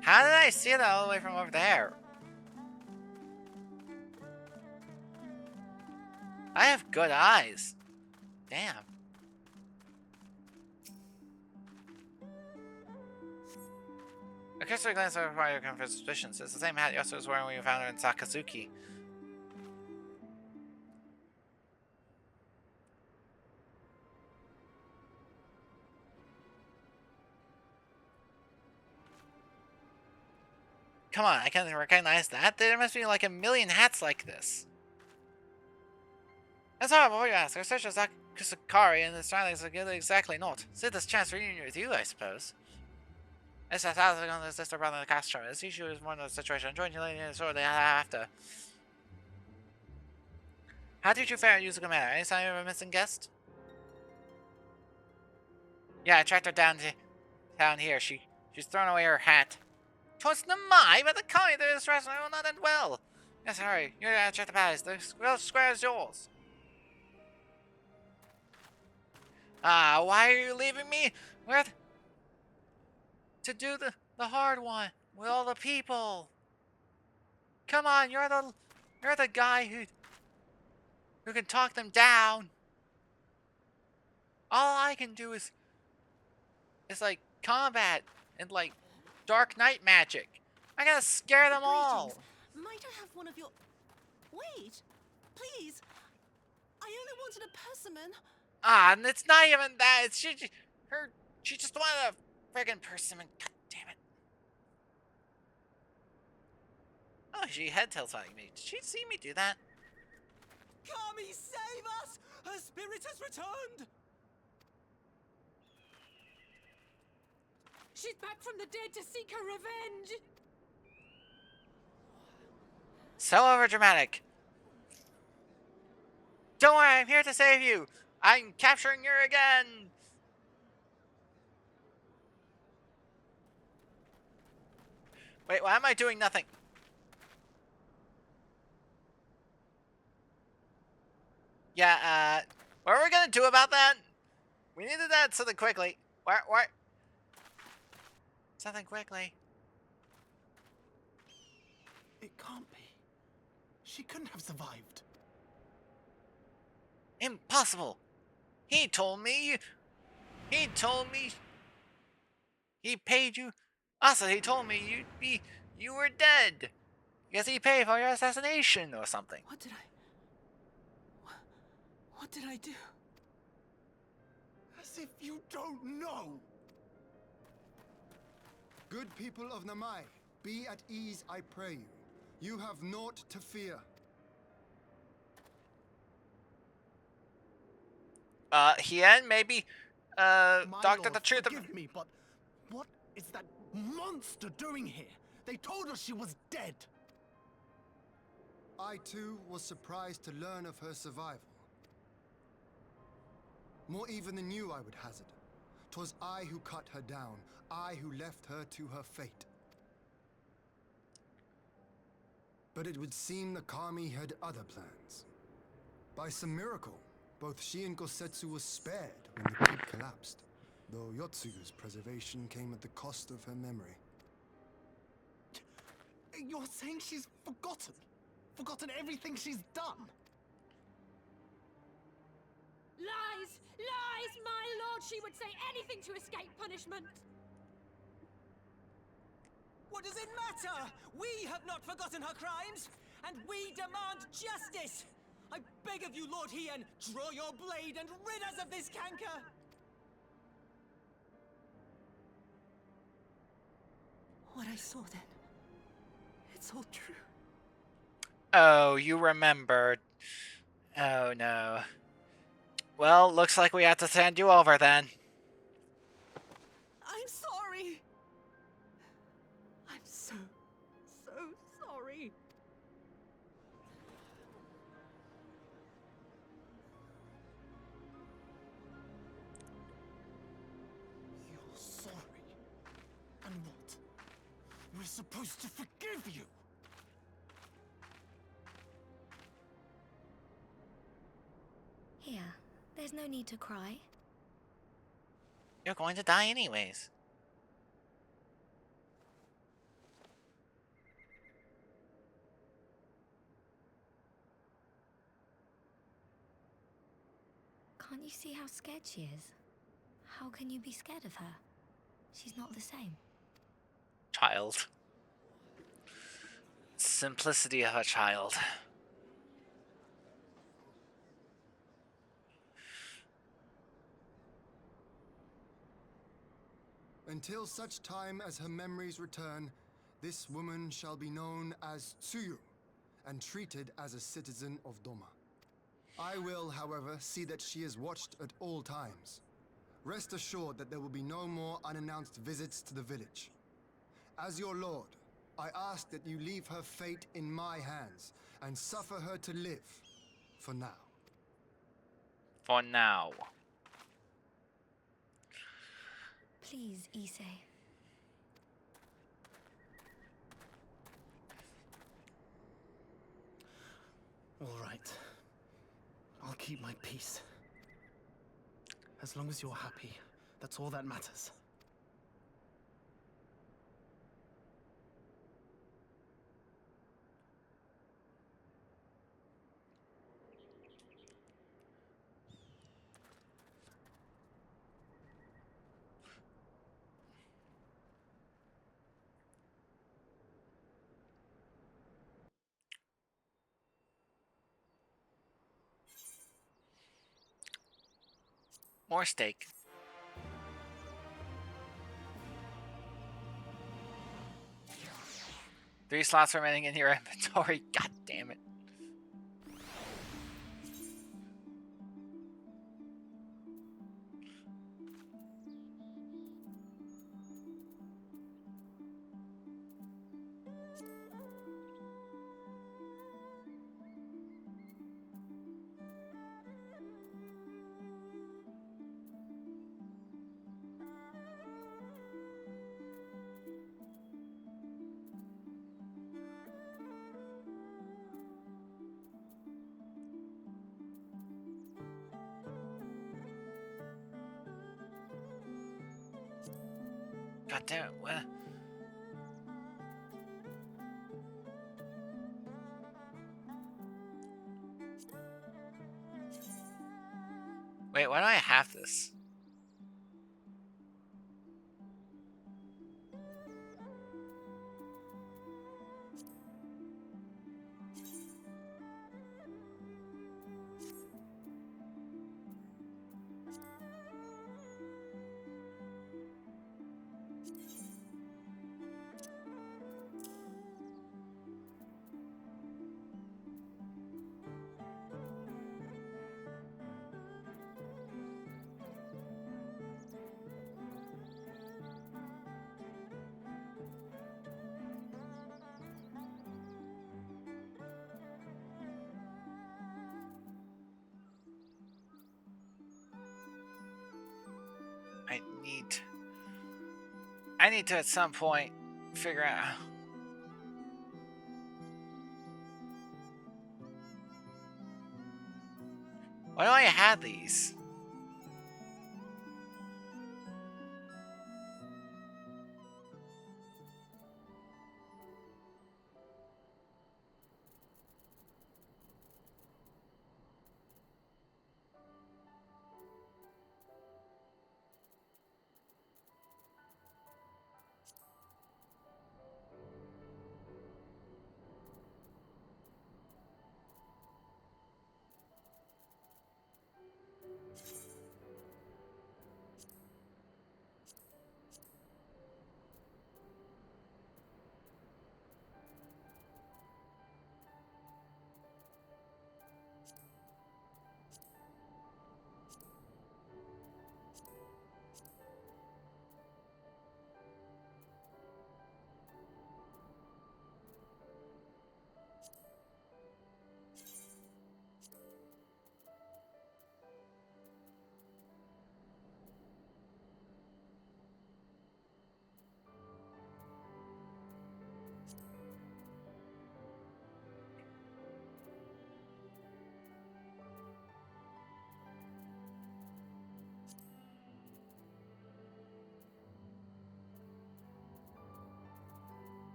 How did I see that all the way from over there? I have good eyes. Damn. A cursory glance over your comfort suspicions. It's the same hat Eorza was wearing when you found her in Sakazuki. Come on, I can't recognize that. There must be like a million hats like this. That's all before you ask. Our search of Kusakari and the surroundings are exactly not. See this chance reunion with you, I suppose. It's a thousand on this sister brother Castro. This issue is more than the situation. Join you later shortly after. How did you fare at Yuzuka Manor? Any sign of a missing guest? Yeah, I tracked her down here. She's thrown away her hat. 'Twas the Mai, but the colony there is restaurant will not end well. Yes, hurry. You're gonna check the palace. The square is yours. Why are you leaving me? Where to do the hard one with all the people? Come on, you're the guy who can talk them down. All I can do is like combat and like Dark Knight magic. I gotta scare them all. Might I have one of your... Wait, please. I only wanted a persimmon. And it's not even that. It's she just wanted a friggin' persimmon. God damn it. Oh, she head tilting me. Did she see me do that? Kami, save us! Her spirit has returned! She's back from the dead to seek her revenge! So overdramatic. Don't worry, I'm here to save you. I'm capturing you again. Wait, why am I doing nothing? Yeah, what are we gonna do about that? We needed that something quickly. What? Something quickly. It can't be. She couldn't have survived. Impossible. He told me. He paid you. Also, he told me you were dead. Guess he paid for your assassination or something. What did I do? As if you don't know. Good people of Namai, be at ease, I pray you. You have naught to fear. Hien, maybe, My Doctor lord, the Truth. Forgive me, but what is that monster doing here? They told us she was dead. I too was surprised to learn of her survival. More even than you, I would hazard. 'Twas I who cut her down, I who left her to her fate. But it would seem the Kami had other plans. By some miracle, both she and Gosetsu were spared when the peak collapsed, though Yotsugu's preservation came at the cost of her memory. You're saying she's forgotten? Forgotten everything she's done? Lies! Lies! My lord, she would say anything to escape punishment! What does it matter? We have not forgotten her crimes, and we demand justice! I beg of you, Lord Hien, draw your blade and rid us of this canker! What I saw then, it's all true. Oh, you remembered. Oh no. Well, looks like we have to send you over then. I'm sorry. I'm so sorry. You're sorry? And what? We're supposed to forgive you? Here, there's no need to cry. You're going to die anyways. Can't you see how scared she is? How can you be scared of her? She's not the same. Child. Simplicity of a child. Until such time as her memories return, this woman shall be known as Tsuyu, and treated as a citizen of Doma. I will, however, see that she is watched at all times. Rest assured that there will be no more unannounced visits to the village. As your lord, I ask that you leave her fate in my hands, and suffer her to live, for now. For now. Please, Issei. All right. I'll keep my peace. As long as you're happy, that's all that matters. More steak. Three slots remaining in your inventory. God damn it. God damn it. What? Wait, why do I have this? I need to at some point figure out. Why do I have these?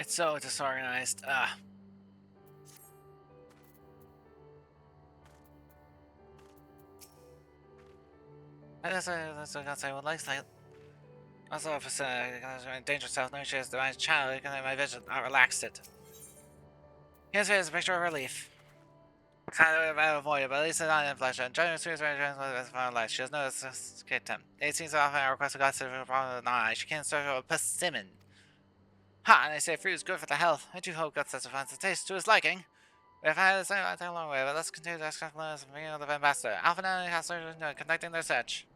It's so disorganized. Ugh. That's what I would like to. Also, if it's a dangerous self, no she has the divine child, my vision, I relaxed it. Here's a picture of relief. Kind of avoided, but at least it's not in flesh. And generous serious with her life. She does know it's escaped him. It seems often I request a god to the problem of the eye. She can't serve a persimmon. Ha! And they say fruit is good for the health. I do hope God sets a fancy taste to his liking. But if I had the same, I'd take a long way. But let's continue to ask questions from being the ambassador. Alpha and Castle conducting their search.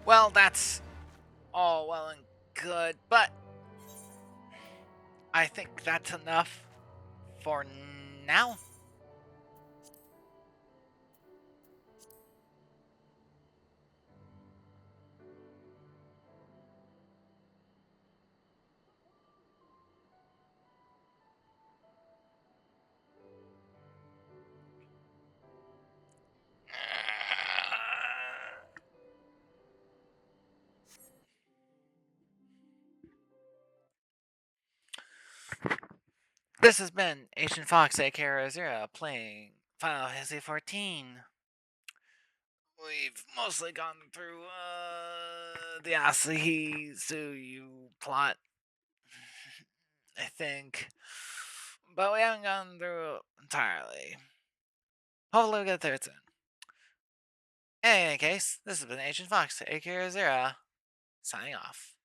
Well, that's all well and good, but I think that's enough for now. This has been Agent Fox, aka Raziera, playing Final Fantasy XIV. We've mostly gone through the Asahi Suyu plot, I think. But we haven't gone through it entirely. Hopefully we'll get there soon. In any case, this has been Agent Fox, aka Raziera, signing off.